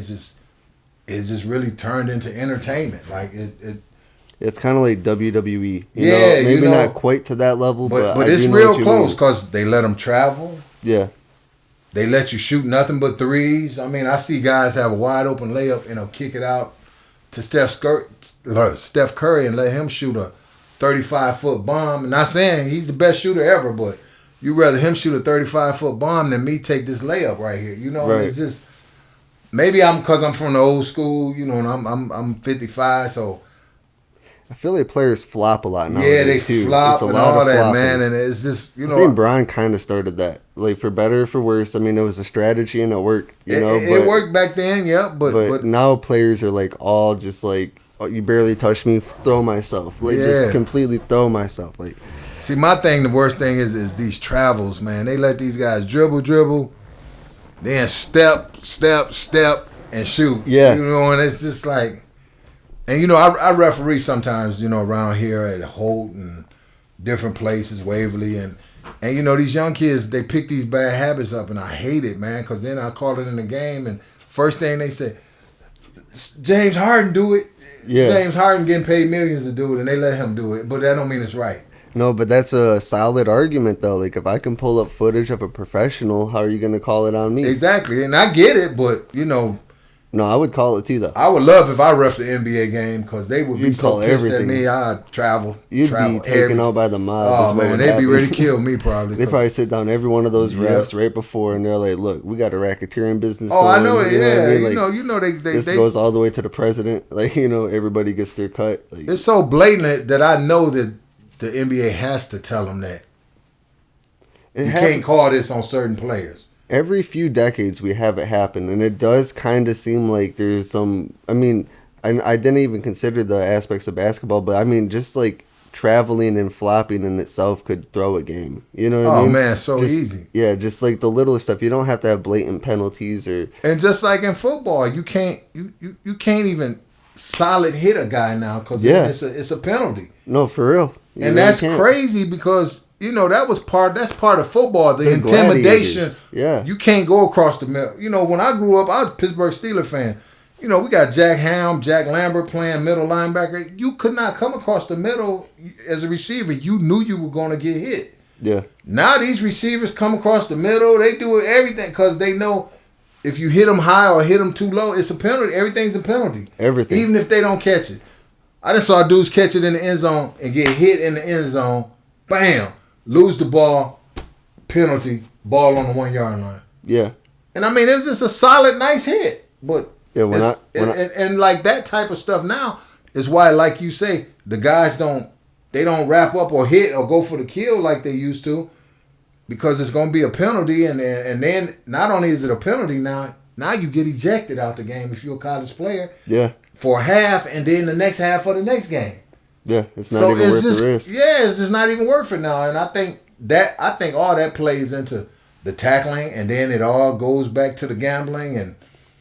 is just really turned into entertainment. Like, it It's kind of like WWE. Yeah, know? Maybe you know, not quite to that level, but it's real close because they let them travel. Yeah. They let you shoot nothing but threes. I mean, I see guys have a wide open layup and kick it out to Steph Curry and let him shoot a 35-foot bomb. I'm not saying he's the best shooter ever, but you rather him shoot a 35-foot bomb than me take this layup right here. You know, right. It's just maybe because I'm from the old school, you know, and I'm 55, so I feel like players flop a lot now. Yeah, they flop and all that, man, and it's just, you know. I think Bryan kind of started that, like for better or for worse. I mean, it was a strategy and it worked. It worked back then, yeah. But now players are like all just like, oh, you barely touched me, throw myself, like just completely throw myself, like. See, my thing, the worst thing is these travels, man. They let these guys dribble, then step, and shoot. Yeah, you know, and it's just like. And, you know, I referee sometimes, you know, around here at Holt and different places, Waverly. And you know, these young kids, they pick these bad habits up, and I hate it, man, because then I call it in the game, and first thing they say, James Harden do it. Yeah. James Harden getting paid millions to do it, and they let him do it. But that don't mean it's right. No, but that's a solid argument, though. Like, if I can pull up footage of a professional, how are you going to call it on me? Exactly. And I get it, but, you know, no, I would call it too, though. I would love if I ref the NBA game because they would be so pissed at me. I'd travel. You'd be taken out by the mob. Oh, man, they'd be ready to kill me probably. They probably sit down every one of those refs right before, and they're like, look, we got a racketeering business going. I know it, yeah. I mean? Like, you know, this goes all the way to the president. Like, you know, everybody gets their cut. Like, it's so blatant that I know that the NBA has to tell them that. You can't call this on certain players. Every few decades we have it happen, and it does kind of seem like there's some. I mean, I didn't even consider the aspects of basketball, but I mean, just like traveling and flopping in itself could throw a game. You know what I mean? Oh man, so easy. Yeah, just like the little stuff. You don't have to have blatant penalties or. And just like in football, you can't even solid hit a guy now because it's a penalty. No, for real. And that's crazy because. You know, that's part of football, the intimidation. Yeah. You can't go across the middle. You know, when I grew up, I was a Pittsburgh Steelers fan. You know, we got Jack Ham, Jack Lambert playing middle linebacker. You could not come across the middle as a receiver. You knew you were going to get hit. Yeah. Now these receivers come across the middle. They do everything because they know if you hit them high or hit them too low, it's a penalty. Everything's a penalty. Everything. Even if they don't catch it. I just saw dudes catch it in the end zone and get hit in the end zone. Bam. Lose the ball, penalty, ball on the 1 yard line. Yeah. And I mean, it was just a solid, nice hit. But yeah, and like that type of stuff now is why, like you say, the guys don't wrap up or hit or go for the kill like they used to because it's going to be a penalty. And then not only is it a penalty now you get ejected out the game if you're a college player. Yeah. For a half and then the next half of the next game. Yeah, it's not even worth the risk. Yeah, it's just not even worth it now. And I think all that plays into the tackling, and then it all goes back to the gambling. And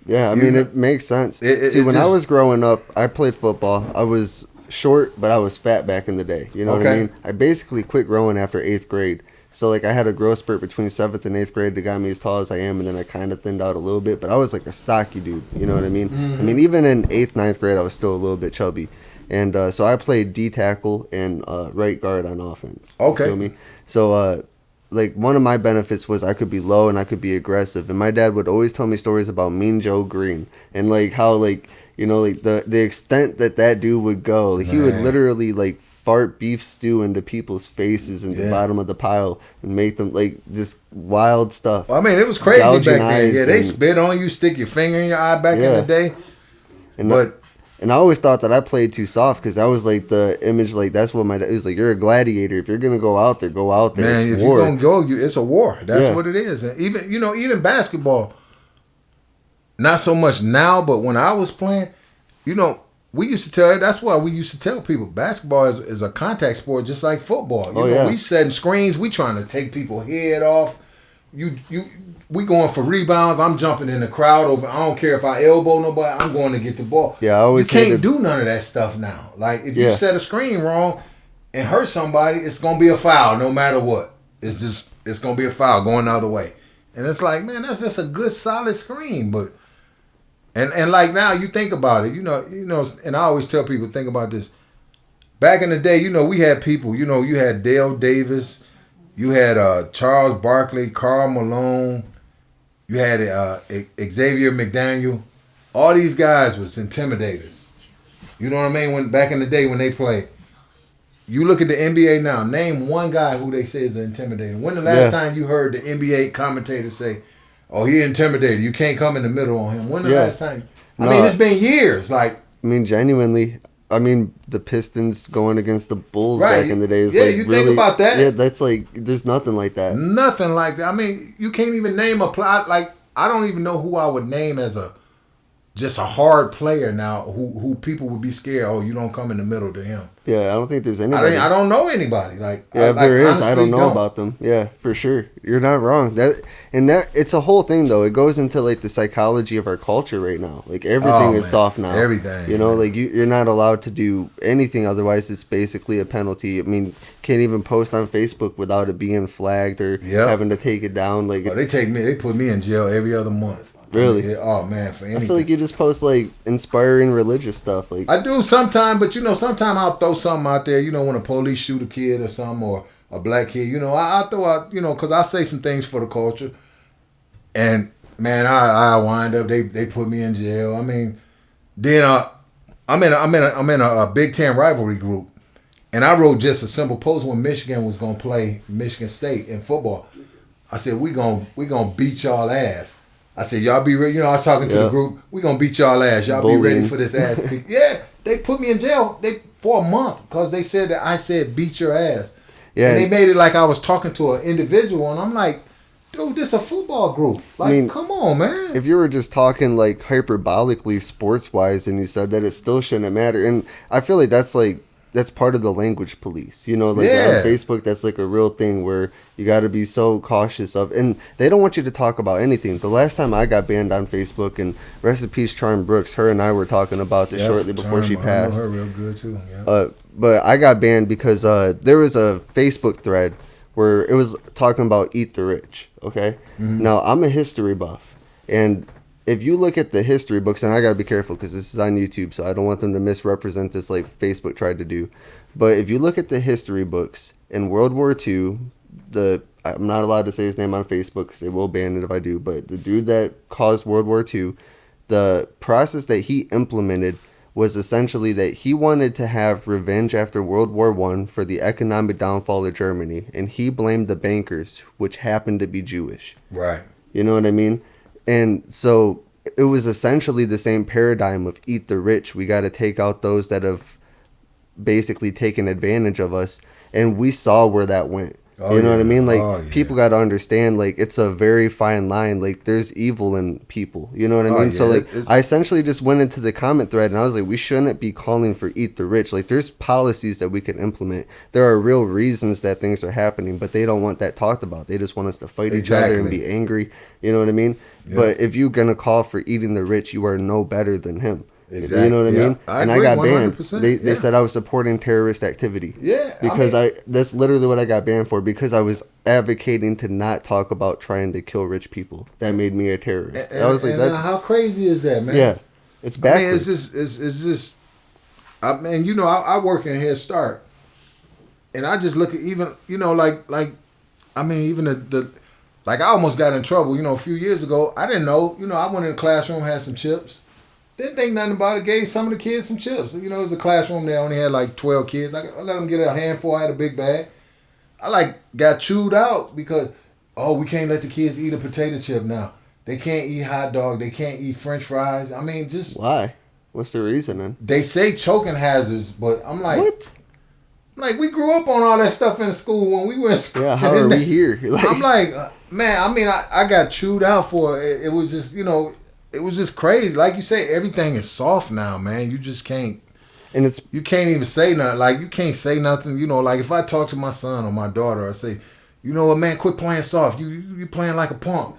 yeah, I mean, it makes sense. When I was growing up, I played football. I was short, but I was fat back in the day. You know what I mean? I basically quit growing after 8th grade. So, like, I had a growth spurt between 7th and 8th grade that got me as tall as I am, and then I kind of thinned out a little bit. But I was like a stocky dude. You know what I mean? Mm-hmm. I mean, even in 8th, 9th grade, I was still a little bit chubby. And so I played D tackle and right guard on offense. Okay. You feel me? So, like, one of my benefits was I could be low and I could be aggressive. And my dad would always tell me stories about Mean Joe Green and, like, how, like, you know, like, the extent that dude would go. Like, he would literally, like, fart beef stew into people's faces in the bottom of the pile and make them, like, just wild stuff. I mean, it was crazy back then. Yeah, they spit on you, stick your finger in your eye back in the day. And I always thought that I played too soft because that was like the image. Like that's what my dad was like. You're a gladiator. If you're gonna go out there, go out there. Man, if you're gonna go, it's a war. That's what it is. And even basketball. Not so much now, but when I was playing, we used to tell. That's why we used to tell people basketball is a contact sport, just like football. We setting screens. We trying to take people's head off. We going for rebounds. I'm jumping in the crowd over. I don't care if I elbow nobody. I'm going to get the ball. Yeah, I always you can't do none of that stuff now. Like if you set a screen wrong and hurt somebody, it's gonna be a foul no matter what. It's gonna be a foul going the other way. And it's like, man, that's just a good solid screen. But and like now you think about it, and I always tell people think about this. back in the day, you know, we had people. You know, you had Dale Davis, you had Charles Barkley, Karl Malone, you had Xavier McDaniel. All these guys was intimidators. You know what I mean? When back in the day when they played. You look at the NBA now. Name one guy who they say is an intimidator. When the last time you heard the NBA commentator say, "Oh, he intimidated. You can't come in the middle on him." When the last time? I mean, it's been years. Like, I mean, genuinely. I mean, the Pistons going against the Bulls back in the days. Yeah, like, you really, think about that. Yeah, that's like, there's nothing like that. Nothing like that. I mean, you can't even name a plot. Like, I don't even know who I would name as just a hard player now who people would be scared. Oh, you don't come in the middle to him. Yeah, I don't think there's anybody. I don't know anybody. Like, yeah, if like, there is, I don't know about them. Yeah, for sure. You're not wrong. That it's a whole thing though. It goes into like the psychology of our culture right now. Like everything is soft now. Everything. You know, like you're not allowed to do anything otherwise. It's basically a penalty. I mean, can't even post on Facebook without it being flagged or having to take it down. Like they put me in jail every other month. Really? I mean, oh man, for anything. I feel like you just post like inspiring religious stuff. Like I do sometimes, but you know, sometimes I'll throw something out there. You know, when a police shoot a kid or something, or a black kid, you know, I throw out, you know, because I say some things for the culture, and man, I wind up they put me in jail. I mean, then I'm in a Big Ten rivalry group, and I wrote just a simple post when Michigan was gonna play Michigan State in football. I said we gonna beat y'all ass. I said, y'all be ready. You know, I was talking to the group. We gonna beat y'all ass. Y'all be ready for this ass kick. Yeah, they put me in jail for a month because they said that I said beat your ass. Yeah, and they made it like I was talking to an individual, and I'm like, dude, this a football group. Like, I mean, come on, man. If you were just talking like hyperbolically sports wise, and you said that, it still shouldn't matter. And I feel like that's part of the language police, you know, like on Facebook, that's like a real thing where you got to be so cautious of, and they don't want you to talk about anything. The last time I got banned on Facebook, and rest in peace, Charm Brooks, her and I were talking about this shortly before she passed. I know her real good too. Yeah. But I got banned because there was a Facebook thread where it was talking about eat the rich. Okay. Mm-hmm. Now I'm a history buff, and if you look at the history books, and I gotta be careful because this is on YouTube, so I don't want them to misrepresent this like Facebook tried to do. But if you look at the history books in World War II, I'm not allowed to say his name on Facebook because they will ban it if I do. But the dude that caused World War II, the process that he implemented was essentially that he wanted to have revenge after World War I for the economic downfall of Germany, and he blamed the bankers, which happened to be Jewish. Right. You know what I mean? And so it was essentially the same paradigm of eat the rich. We got to take out those that have basically taken advantage of us. And we saw where that went. You know what I mean? Like, people got to understand, like, it's a very fine line. Like, there's evil in people. You know what I mean? So, like, I essentially just went into the comment thread and I was like, we shouldn't be calling for eat the rich. Like, there's policies that we can implement. There are real reasons that things are happening, but they don't want that talked about. They just want us to fight each other and be angry. You know what I mean? Yeah. But if you're going to call for eating the rich, you are no better than him. Exactly. You know what I mean? And I got banned. They said I was supporting terrorist activity. Yeah. Because that's literally what I got banned for, because I was advocating to not talk about trying to kill rich people. That made me a terrorist. I was like, how crazy is that, man? Yeah. It's backwards. I mean, it's just I mean, you know, I work in Head Start. And I just look at even, you know, like I mean, even the like I almost got in trouble, you know, a few years ago. I didn't know, you know, I went in the classroom, had some chips. Didn't think nothing about it. Gave some of the kids some chips. You know, it was a classroom. They only had like 12 kids. I let them get a handful. I had a big bag. I got chewed out because, we can't let the kids eat a potato chip now. They can't eat hot dog. They can't eat French fries. I mean, just why? What's the reason? They say choking hazards, but I'm like, what? Like, we grew up on all that stuff in school when we were in school. Yeah, how are we here? I'm like, man. I mean, I got chewed out for it. It was just, you know. It was just crazy. Like you say, everything is soft now, man. You just can't. And you can't even say nothing. Like, you can't say nothing. You know, like if I talk to my son or my daughter, I say, you know what, man, quit playing soft. You playing like a punk.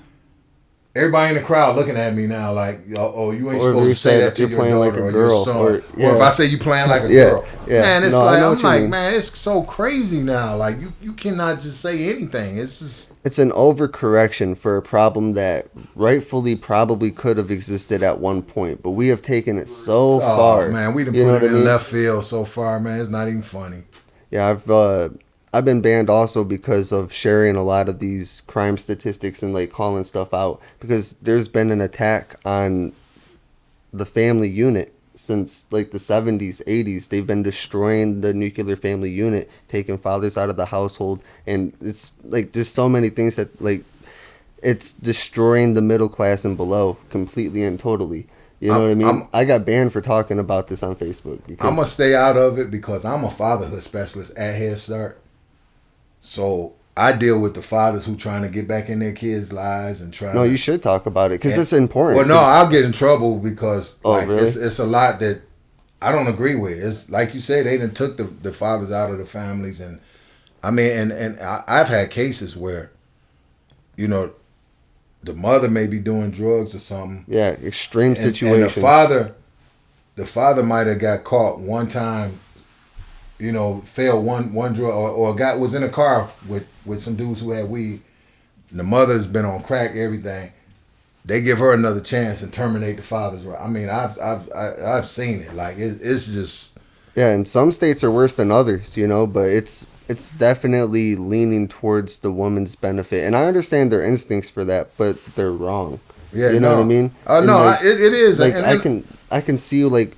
everybody in the crowd looking at me now like, oh, you ain't Or if supposed you to say say that that to you're your playing like daughter a or girl, your son. or- Or yeah. if I say you playing like a Yeah, girl. yeah. Man, it's No, I like, know I'm what you like, mean. man, it's so crazy now. Like, you cannot just say anything. It's just, It's an overcorrection for a problem that rightfully probably could have existed at one point, but we have taken it so oh, far. man, we done You know put what it I in mean? left field so far, man. It's not even funny. Yeah, I've been banned also because of sharing a lot of these crime statistics and like calling stuff out, because there's been an attack on the family unit since like the 70s, 80s. They've been destroying the nuclear family unit, taking fathers out of the household, and it's like there's so many things that like it's destroying the middle class and below completely and totally. You know what I mean? I got banned for talking about this on Facebook because I'm going to stay out of it because I'm a fatherhood specialist at Head Start. So I deal with the fathers who trying to get back in their kids' lives and trying no, to, you should talk about it because it's important. well, no, I'll get in trouble because like really? it's a lot that I don't agree with. It's like you said, they done took the fathers out of the families, and I mean, and I've had cases where, you know, the mother may be doing drugs or something. Yeah, extreme And situation. the father might have got caught one time, you know, failed one drug, or was in a car with some dudes who had weed. And the mother's been on crack, everything. They give her another chance and terminate the father's right. I mean, I've seen it. Like it's just, Yeah, and some states are worse than others, you know, but it's definitely leaning towards the woman's benefit. And I understand their instincts for that, but they're wrong. yeah, You know no. what I mean? Oh And, no, like- it is. Like And I can see like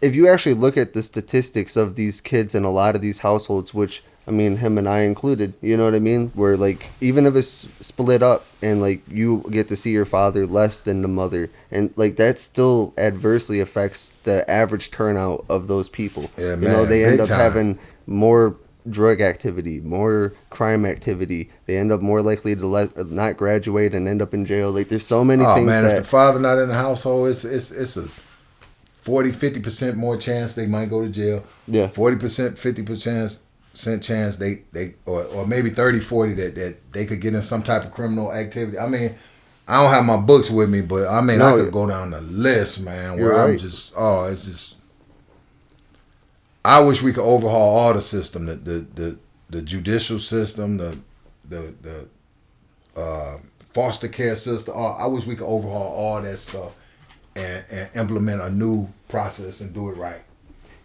if you actually look at the statistics of these kids in a lot of these households, which I mean him and I included, you know what I mean? Where like even if it's split up and like you get to see your father less than the mother, and like that still adversely affects the average turnout of those people. Yeah, You know, man, they end big up time. having more drug activity, more crime activity. They end up more likely to not graduate and end up in jail. Like there's so many oh things man, that if the father not in the household, it's a 40-50% more chance they might go to jail. Yeah. 40%, 50% chance they or maybe 30-40 that they could get in some type of criminal activity. I mean, I don't have my books with me, but I mean, I No, could go down the list, man, You're where I'm right. just, it's just, I wish we could overhaul all the system, the judicial system, the foster care system. I wish we could overhaul all that stuff and implement a new process and do it right.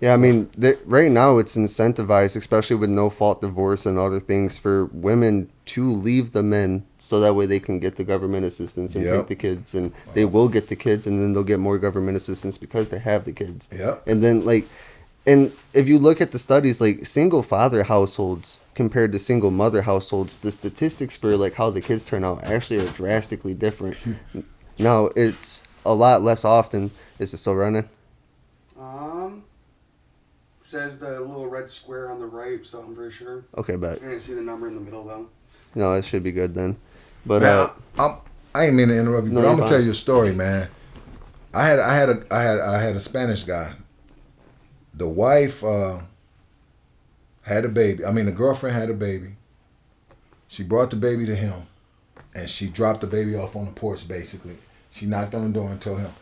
Yeah, I mean, right now it's incentivized, especially with no fault divorce and other things, for women to leave the men so that way they can get the government assistance and Yep. take the kids, and they will get the kids, and then they'll get more government assistance because they have the kids. Yep. And then like, and if you look at the studies, like single father households compared to single mother households, the statistics for like how the kids turn out actually are drastically different. Now it's a lot less often. Is it still running? Says the little red square on the right, so I'm pretty sure. Okay, bet. You're gonna see the number in the middle though. No, it should be good then. But Man, I ain't mean to interrupt you, No, but I'm you're gonna tell fine. you a story, man. I had a Spanish guy. The wife had a baby. I mean, the girlfriend had a baby. She brought the baby to him, and she dropped the baby off on the porch. Basically, she knocked on the door and told him,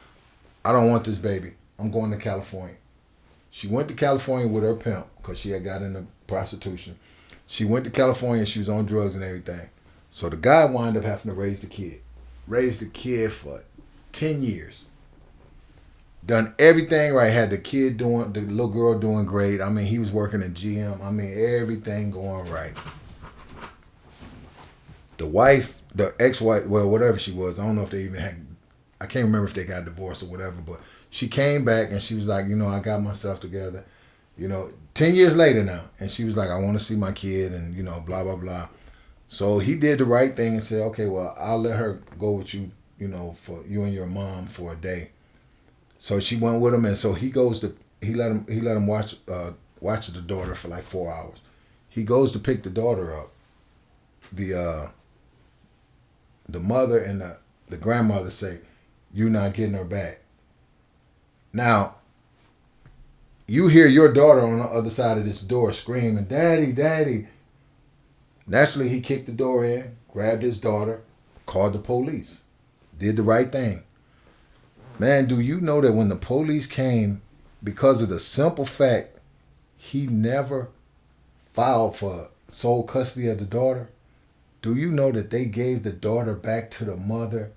"I don't want this baby. I'm going to California." She went to California with her pimp because she had got into prostitution. She went to California. She was on drugs and everything. So the guy wound up having to raise the kid. Raised the kid for 10 years. Done everything right. Had the little girl doing great. I mean, he was working in GM. I mean, everything going right. The wife, the ex-wife, well, whatever she was, I don't know if they even had, I can't remember if they got divorced or whatever, but she came back and she was like, I got myself together, 10 years later now. And she was like, I want to see my kid and, blah, blah, blah. So he did the right thing and said, okay, well, I'll let her go with you, for you and your mom for a day. So she went with him, and so he let him watch the daughter for like 4 hours. He goes to pick the daughter up. The mother and the grandmother say, "You're not getting her back." Now, you hear your daughter on the other side of this door screaming, "Daddy, Daddy." Naturally, he kicked the door in, grabbed his daughter, called the police. did the right thing. Man, do you know that when the police came, because of the simple fact he never filed for sole custody of the daughter, do you know that they gave the daughter back to the mother,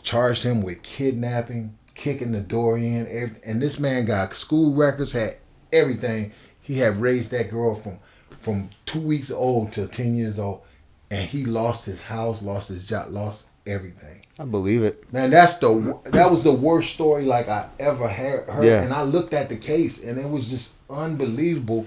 charged him with kidnapping, kicking the door in, and this man got school records, had everything. He had raised that girl from 2 weeks old to 10 years old, and he lost his house, lost his job, lost everything. I believe it. Man, that was the worst story like I ever heard. Yeah. And I looked at the case, and it was just unbelievable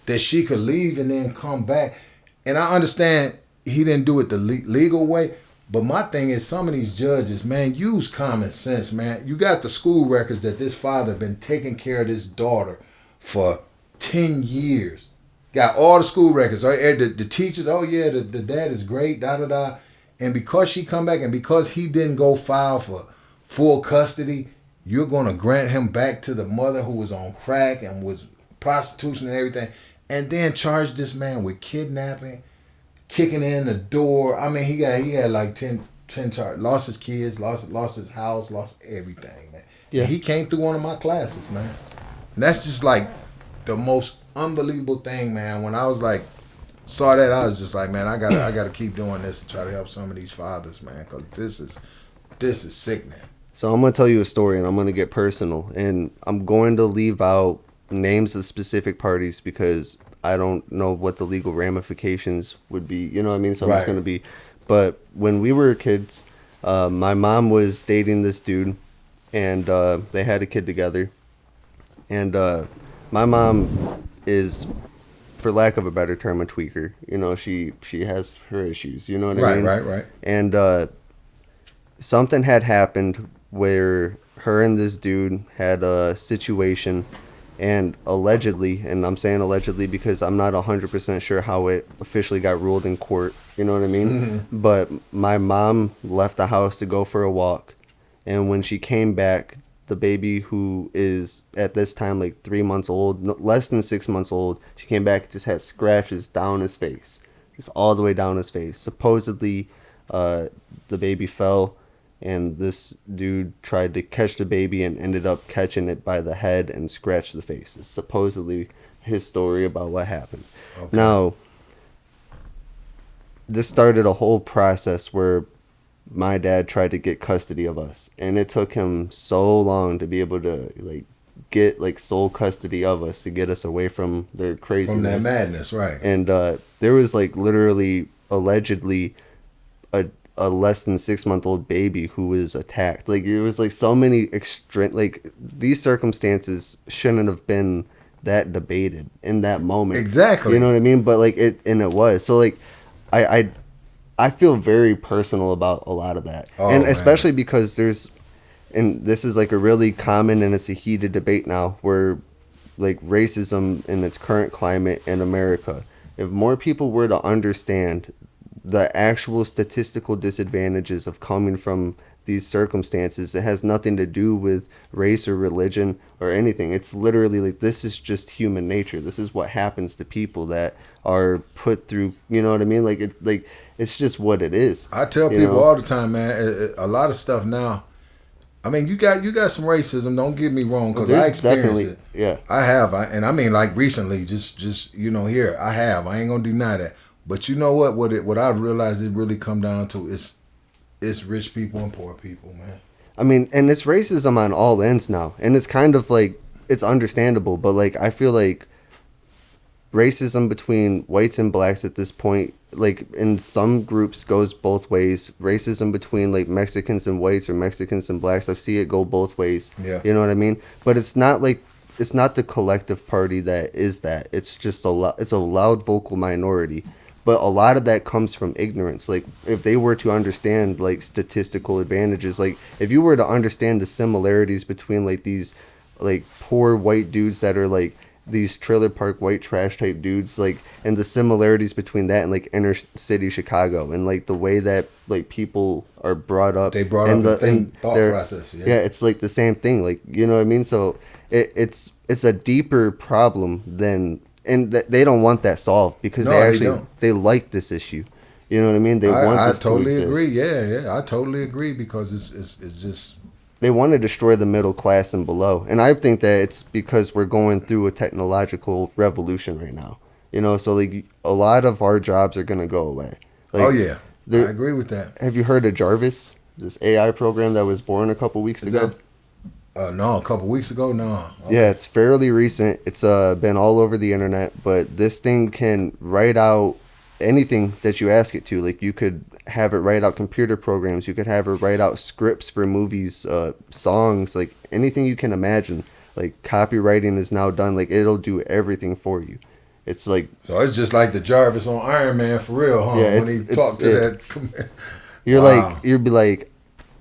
that she could leave and then come back. And I understand he didn't do it the legal way, but my thing is, some of these judges, man, use common sense, man. You got the school records that this father been taking care of this daughter for 10 years. Got all the school records. The teachers, oh yeah, the dad is great, da-da-da. And because she come back and because he didn't go file for full custody, you're going to grant him back to the mother who was on crack and was prostitution and everything, and then charge this man with kidnapping, kicking in the door. I mean, he had like 10 charges. Lost his kids, lost his house, lost everything, man. Yeah. And he came through one of my classes, man. And that's just like the most unbelievable thing, man. When I was like, saw that, I was just like, man, I gotta keep doing this to try to help some of these fathers, man, because this is sickening. So I'm gonna tell you a story, and I'm gonna get personal, and I'm going to leave out names of specific parties because I don't know what the legal ramifications would be. You know what I mean? So I'm just gonna be. But when we were kids, my mom was dating this dude, and they had a kid together, and my mom is, for lack of a better term, a tweaker. You know, she has her issues. You know what I mean? Right. And something had happened where her and this dude had a situation, and allegedly, and I'm saying allegedly because I'm not 100% sure how it officially got ruled in court. You know what I mean? Mm-hmm. But my mom left the house to go for a walk, and when she came back, the baby, who is at this time like 3 months old, less than 6 months old, she came back, just had scratches down his face, just all the way down his face. Supposedly, the baby fell, and this dude tried to catch the baby and ended up catching it by the head and scratched the face. It's supposedly his story about what happened. Okay. Now, this started a whole process where my dad tried to get custody of us, and it took him so long to be able to get sole custody of us, to get us away from their craziness, from that madness, right? And there was literally, allegedly, a less than 6 month old baby who was attacked. It was so many these circumstances shouldn't have been that debated in that moment. Exactly. You know what I mean? But it was. So I feel very personal about a lot of that. Oh, and especially because and this is a really common, and it's a heated debate now, where racism in its current climate in America, if more people were to understand the actual statistical disadvantages of coming from these circumstances, it has nothing to do with race or religion or anything. It's literally this is just human nature. This is what happens to people that are put through, you know what I mean? It's just what it is. I tell people all the time, man, a lot of stuff now. I mean, you got some racism, don't get me wrong, because I experienced it. Yeah. I have. And I mean, recently, just here, I have. I ain't going to deny that. But you know what I've realized it really come down to is it's rich people and poor people, man. I mean, and it's racism on all ends now. And it's kind of it's understandable, but I feel racism between whites and blacks at this point, in some groups, goes both ways. Racism between Mexicans and whites, or Mexicans and blacks, I see it go both ways. Yeah. You know what I mean? But it's not it's not the collective party that is that. It's just it's a loud vocal minority. But a lot of that comes from ignorance. If they were to understand statistical advantages, if you were to understand the similarities between these poor white dudes that are these trailer park white trash type dudes, and the similarities between that and inner city Chicago, and the way that people are brought up. They brought up the thought process. Yeah, it's the same thing. You know what I mean? So it's a deeper problem than. And they don't want that solved because they like this issue. You know what I mean? They want I this totally to exist. agree. Yeah, I totally agree because it's just They want to destroy the middle class and below. And I think that it's because we're going through a technological revolution right now. You know, so like a lot of our jobs are going to go away. Like, oh yeah, I agree with that. Have you heard of Jarvis, this AI program that was born a couple weeks ago? No, a couple weeks ago. No. Okay. Yeah, it's fairly recent. It's been all over the internet, but this thing can write out anything that you ask it to. Like you could have it write out computer programs, you could have it write out scripts for movies, songs, like anything you can imagine. Like copywriting is now done. Like it'll do everything for you. It's like, so it's just like the Jarvis on Iron Man for real, huh? Yeah, when he talked to that. you're Wow. like, you'd be like,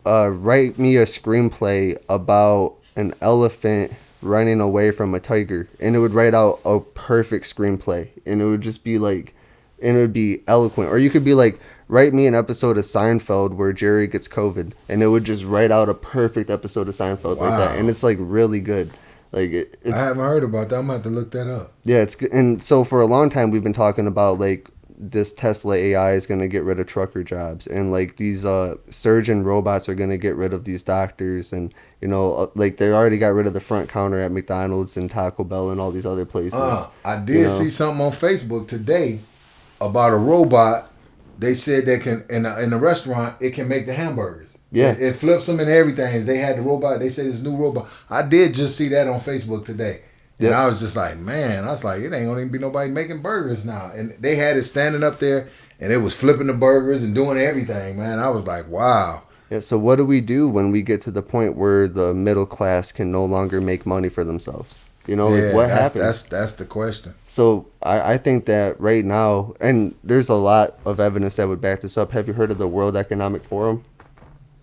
write me a screenplay about an elephant running away from a tiger, and it would write out a perfect screenplay, and it would just be like, and it would be eloquent. Or you could be like, write me an episode of Seinfeld where Jerry gets COVID, and it would just write out a perfect episode of Seinfeld like Wow. that, and it's like really good. Like I haven't heard about that. I'm gonna have to look that up. yeah, it's good. And so for a long time we've been talking about like this Tesla AI is going to get rid of trucker jobs, and like these surgeon robots are going to get rid of these doctors, and you know like they already got rid of the front counter at McDonald's and Taco Bell and all these other places. I did see something on Facebook today about a robot. They said they can in a restaurant it can make the hamburgers. Yeah. It flips them and everything. They had the robot. They said this new robot. I did just see that on Facebook today. And Yep. I was just like, man, I was like, it ain't gonna even be nobody making burgers now. And they had it standing up there and it was flipping the burgers and doing everything, man. I was like, wow. Yeah, so what do we do when we get to the point where the middle class can no longer make money for themselves? You know, like what happens? That's the question. So I think that right now, and there's a lot of evidence that would back this up. Have you heard of the World Economic Forum?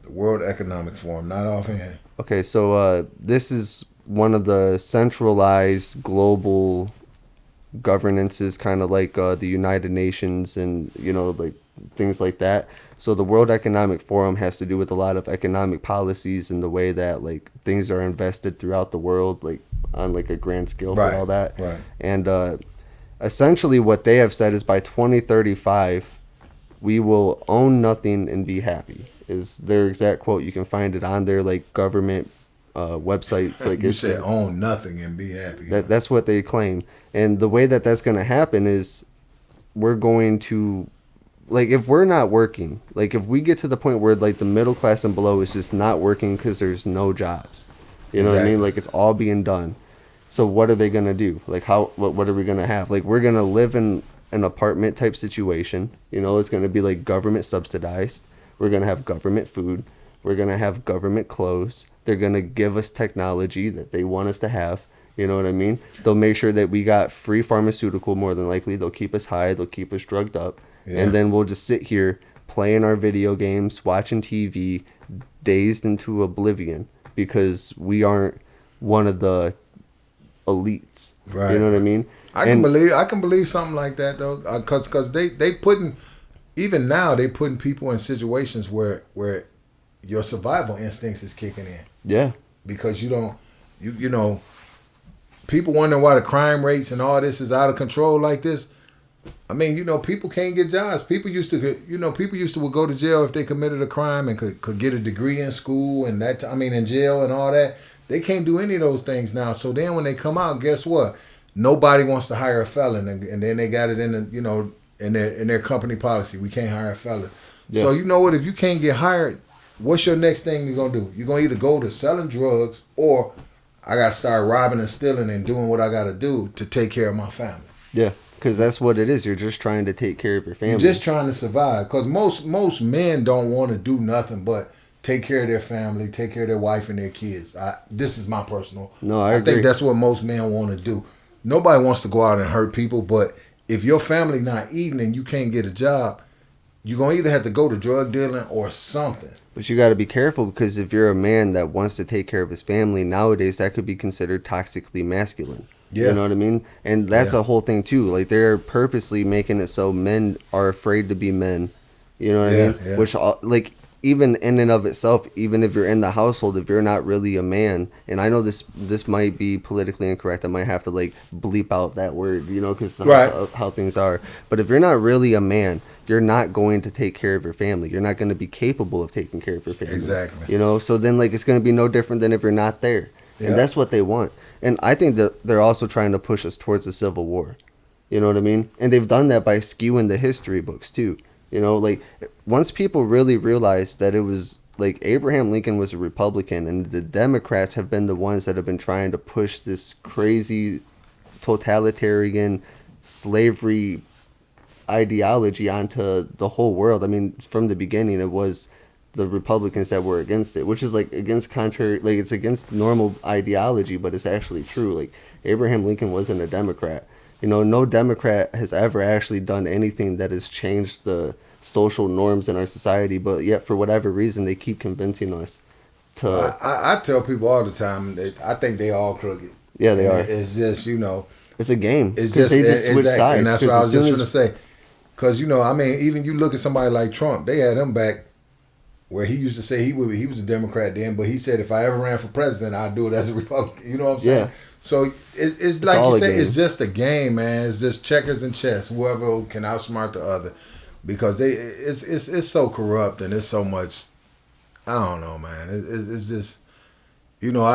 The World Economic Forum, not offhand. Okay, so this is one of the centralized global governances, kind of like the United Nations and, you know, like things like that. So the World Economic Forum has to do with a lot of economic policies and the way that like things are invested throughout the world, like on like a grand scale for all that. Right. And essentially what they have said is by 2035, we will own nothing and be happy, is their exact quote. You can find it on their like government websites. Like You said own nothing and be happy. that's what they claim. And the way that that's going to happen is we're going to, like, if we're not working, like if we get to the point where like the middle class and below is just not working because there's no jobs, you know what I mean? Like it's all being done. So what are they going to do? Like what are we going to have? Like we're going to live in an apartment type situation. You know, it's going to be like government subsidized. We're going to have government food. We're going to have government clothes. They're going to give us technology that they want us to have. You know what I mean? They'll make sure that we got free pharmaceutical, more than likely. They'll keep us high. They'll keep us drugged up. Yeah. And then we'll just sit here playing our video games, watching TV, dazed into oblivion because we aren't one of the elites. Right. You know what I mean? I can believe something like that though, because they putting, even now they putting people in situations where your survival instincts is kicking in. Yeah. Because you know, people wondering why the crime rates and all this is out of control like this. I mean, you know, people can't get jobs. People used to would go to jail if they committed a crime and could get a degree in school and in jail and all that. They can't do any of those things now. So then when they come out, guess what? Nobody wants to hire a felon, and then they got it in their company policy. We can't hire a felon. Yeah. So you know what? If you can't get hired, what's your next thing you're gonna do? You're gonna either go to selling drugs or I gotta start robbing and stealing and doing what I gotta do to take care of my family. Yeah, because that's what it is. You're just trying to take care of your family. You're just trying to survive. Because most men don't want to do nothing but take care of their family, take care of their wife and their kids. This is my personal. No, I agree. think that's what most men want to do. Nobody wants to go out and hurt people, but if your family not eating and you can't get a job, you're going to either have to go to drug dealing or something. But you got to be careful, because if you're a man that wants to take care of his family, nowadays that could be considered toxically masculine. Yeah. You know what I mean? And that's a whole thing too. Like they're purposely making it so men are afraid to be men. You know what I mean? Yeah. Which, like, even in and of itself, even if you're in the household, if you're not really a man, and I know this might be politically incorrect, I might have to like bleep out that word, you know, because Right. how things are. But if you're not really a man, you're not going to take care of your family. You're not going to be capable of taking care of your family. Exactly. You know, so then like it's going to be no different than if you're not there. Yeah. And that's what they want. And I think that they're also trying to push us towards a civil war. You know what I mean? And they've done that by skewing the history books too. You know, like once people really realized that it was like Abraham Lincoln was a Republican and the Democrats have been the ones that have been trying to push this crazy totalitarian slavery ideology onto the whole world. I mean, from the beginning, it was the Republicans that were against it, which is like against contrary, like it's against normal ideology, but it's actually true. Like Abraham Lincoln wasn't a Democrat. You know, no Democrat has ever actually done anything that has changed the social norms in our society, but yet for whatever reason they keep convincing us to. I tell people all the time that I think they all crooked. Yeah, they are. It's just, you know, It's a game. it's 'Cause just, they just switch exactly, sides. and that's 'Cause what I as was just soon going to as- say. Because, you know, I mean, even you look at somebody like Trump, they had him back where he used to say he was a Democrat then, but he said if I ever ran for president, I'd do it as a Republican. You know what I'm saying? Yeah. So it's like all you a say, game. it's just a game, man. It's just checkers and chess. Whoever can outsmart the other, because it's so corrupt and it's so much. I don't know, man. It's just. You know,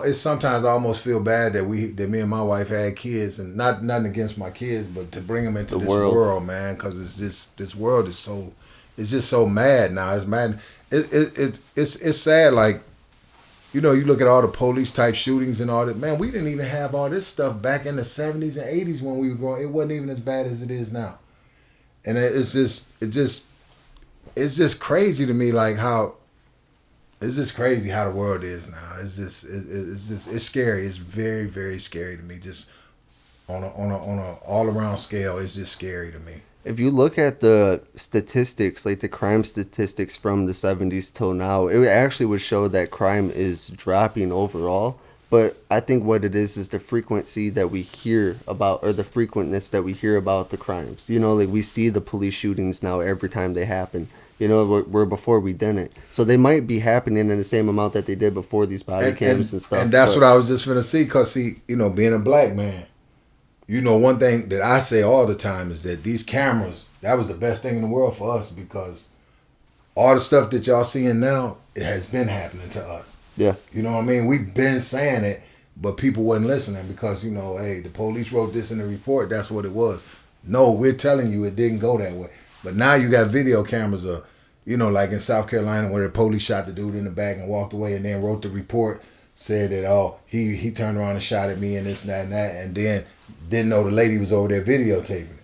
it's sometimes I almost feel bad that me and my wife had kids, and nothing against my kids, but to bring them into The this world. world, man, because it's just this world is so, it's just so mad now. It's mad. It's sad. Like, you know, you look at all the police type shootings and all that. Man, we didn't even have all this stuff back in the 70s and 80s when we were growing. It wasn't even as bad as it is now, and it's just crazy to me, like how. It's just crazy how the world is now. It's scary. It's very, very scary to me. Just on a all around scale, it's just scary to me. If you look at the statistics, like the crime statistics from the 70s till now, it actually would show that crime is dropping overall. But I think what it is the frequency that we hear about, or the frequentness that we hear about the crimes. You know, like we see the police shootings now every time they happen. You know, where before we didn't. So they might be happening in the same amount that they did before these body cams and stuff. And that's what I was just gonna see. Cause see, you know, being a black man, you know, one thing that I say all the time is that these cameras, that was the best thing in the world for us, because all the stuff that y'all seeing now, it has been happening to us. Yeah. You know what I mean? We've been saying it, but people wasn't listening because, you know, hey, the police wrote this in the report. That's what it was. No, we're telling you it didn't go that way. But now you got video cameras of, you know, like in South Carolina where the police shot the dude in the back and walked away and then wrote the report, said that, oh, he turned around and shot at me and this and that and that, and then didn't know the lady was over there videotaping it.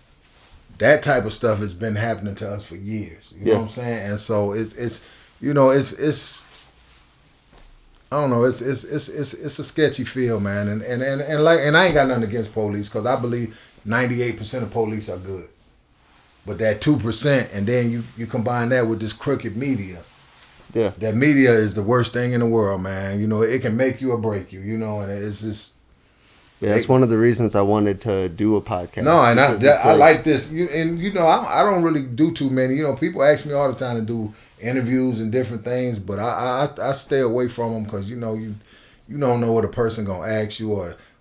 That type of stuff has been happening to us for years. You know what I'm saying? And so it's you know, it's I don't know, it's a sketchy feel, man. And I ain't got nothing against police, because I believe 98% of police are good. But that 2%, and then you combine that with this crooked media. Yeah. That media is the worst thing in the world, man. You know, it can make you or break you, you know, and it's just. Yeah, that's one of the reasons I wanted to do a podcast. No, and because I like this. And, you know, I don't really do too many. You know, people ask me all the time to do interviews and different things, but I stay away from them because, you know, you don't know what a person going to ask you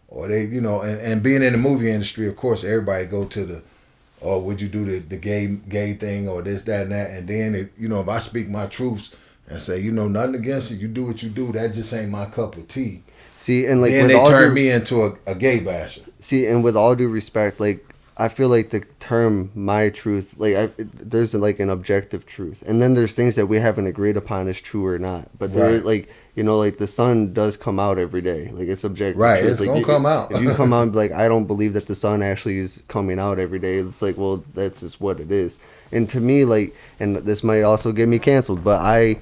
or they, you know, and being in the movie industry, of course, everybody go to the, or would you do the gay thing or this, that, and that? And then, if I speak my truths and say, you know, nothing against it, you do what you do, that just ain't my cup of tea. See, and like, then they turn me into a gay basher. See, and with all due respect, like, I feel like the term "my truth," like, there's like an objective truth, and then there's things that we haven't agreed upon as true or not. But there, like, you know, like the sun does come out every day. Like, it's objective. Right, truth. it's like, gonna come out. If you come out and be like, I don't believe that the sun actually is coming out every day, it's like, well, that's just what it is. And to me, like, and this might also get me canceled, but I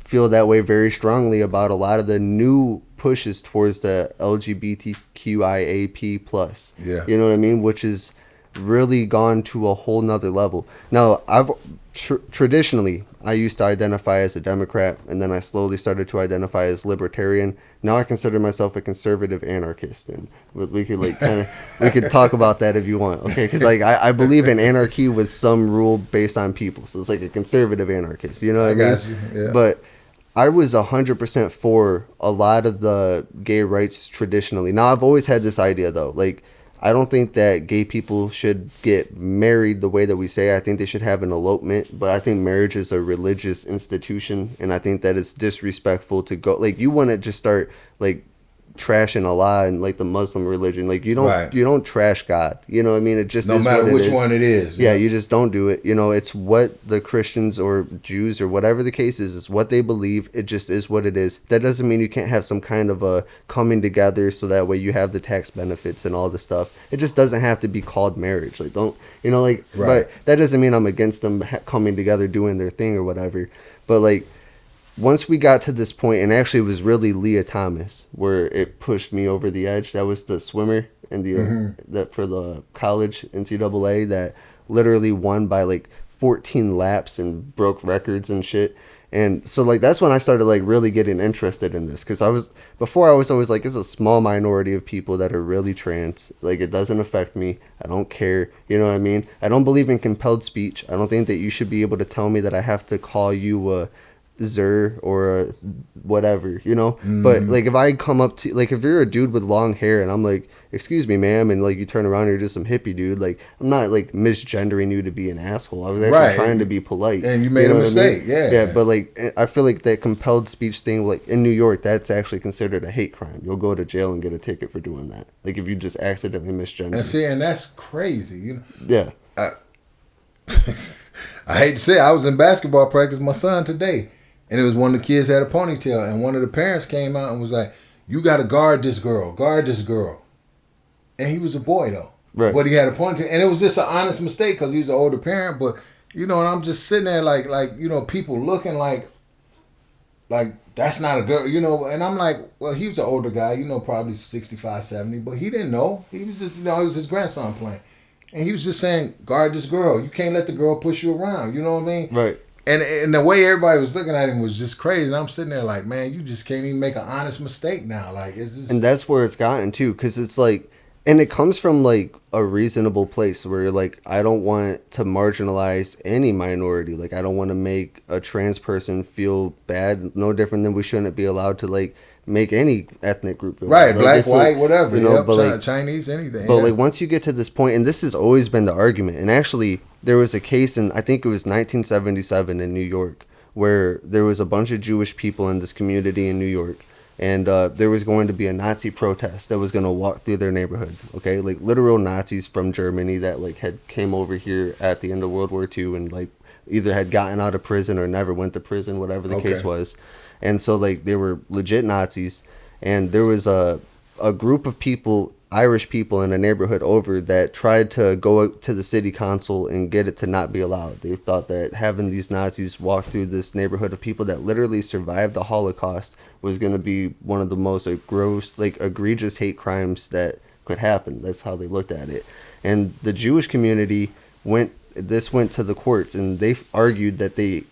feel that way very strongly about a lot of the new pushes towards the LGBTQIAP plus. Yeah. You know what I mean? Which is really gone to a whole nother level. Now, I've traditionally, I used to identify as a Democrat, and then I slowly started to identify as libertarian. Now I consider myself a conservative anarchist, and we could like kind of we could talk about that if you want, okay? Because like I believe in anarchy with some rule based on people, so it's like a conservative anarchist, you know what I mean? got you. Yeah. But I was 100% for a lot of the gay rights traditionally. Now I've always had this idea though, like I don't think that gay people should get married the way that we say. I think they should have an elopement, but I think marriage is a religious institution, and I think that it's disrespectful to go like you want to just start like trashing Allah and like the Muslim religion. Like you don't trash God. You know what I mean? It just no is matter what which it is. one it is. Yeah, you just don't do it. You know, it's what the Christians or Jews or whatever the case is, it's what they believe. It just is what it is. That doesn't mean you can't have some kind of a coming together so that way you have the tax benefits and all the stuff. It just doesn't have to be called marriage. Like, don't, you know, like, Right. but that doesn't mean I'm against them coming together, doing their thing or whatever. But like, once we got to this point, and actually it was really Leah Thomas where it pushed me over the edge. That was the swimmer in the that for the college NCAA that literally won by like 14 laps and broke records and shit. And so like that's when I started like really getting interested in this, because I was always like, it's a small minority of people that are really trans. Like it doesn't affect me. I don't care. You know what I mean? I don't believe in compelled speech. I don't think that you should be able to tell me that I have to call you a Zer or whatever, you know. But like if I come up to, like, if you're a dude with long hair and I'm like, excuse me ma'am, and like you turn around and you're just some hippie dude, like I'm not like misgendering you to be an asshole. I was actually trying to be polite, and you made a mistake. I mean? Yeah, but like I feel like that compelled speech thing, like in New York, that's actually considered a hate crime. You'll go to jail and get a ticket for doing that, like if you just accidentally misgender. And see, and that's crazy, you know. Yeah. I hate to say it, I was in basketball practice with my son today, and it was one of the kids had a ponytail, and one of the parents came out and was like, you got to guard this girl. And he was a boy though, right? But he had a ponytail, and it was just an honest mistake because he was an older parent. But you know, and I'm just sitting there like you know, people looking like that's not a girl, you know. And I'm like, well, he was an older guy, you know, probably 65, 70, but he didn't know. He was just, you know, it was his grandson playing, and he was just saying, guard this girl. You can't let the girl push you around. You know what I mean? Right. And the way everybody was looking at him was just crazy. And I'm sitting there like, man, you just can't even make an honest mistake now. Like, it's just... And that's where it's gotten to, because it's like, and it comes from like a reasonable place where you're like, I don't want to marginalize any minority. Like, I don't want to make a trans person feel bad. No different than we shouldn't be allowed to like make any ethnic group feel right, bad. black, Like, white, whatever. You know, Yep, but like, Chinese, anything. But like once you get to this point, and this has always been the argument, and actually there was a case in, I think it was 1977 in New York, where there was a bunch of Jewish people in this community in New York, and there was going to be a Nazi protest that was going to walk through their neighborhood. Okay, like literal Nazis from Germany that like had came over here at the end of World War II and like either had gotten out of prison or never went to prison, whatever the case was. And so like they were legit Nazis, and there was a group of people, Irish people in a neighborhood over, that tried to go to the city council and get it to not be allowed. They thought that having these Nazis walk through this neighborhood of people that literally survived the Holocaust was going to be one of the most egregious hate crimes that could happen. That's how they looked at it. And the Jewish community went to the courts, and they argued that they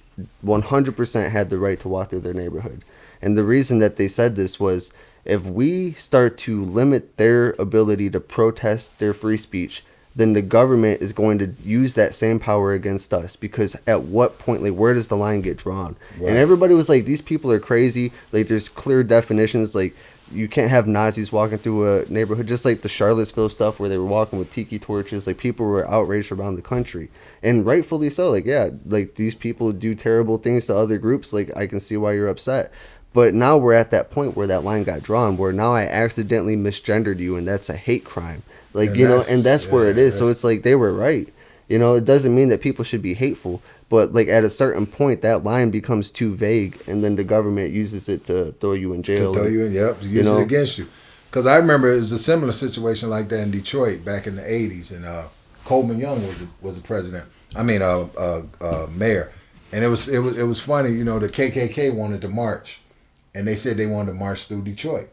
100% had the right to walk through their neighborhood. And the reason that they said this was, if we start to limit their ability to protest their free speech, then the government is going to use that same power against us, because at what point, like, where does the line get drawn? Right. And everybody was like, these people are crazy. Like, there's clear definitions. Like, you can't have Nazis walking through a neighborhood, just like the Charlottesville stuff where they were walking with tiki torches. Like, people were outraged around the country, and rightfully so. Like, yeah, like, these people do terrible things to other groups. Like, I can see why you're upset. But now we're at that point where that line got drawn, where now I accidentally misgendered you, and that's a hate crime. Like, and you know, and that's where it is. So it's like, they were right. You know, it doesn't mean that people should be hateful, but like at a certain point, that line becomes too vague, and then the government uses it to throw you in jail. To throw you in, yep, to use it against you. Because I remember it was a similar situation like that in Detroit back in the 80s, and Coleman Young was the president. I mean, mayor. And it was funny, you know, the KKK wanted to march, and they said they wanted to march through Detroit.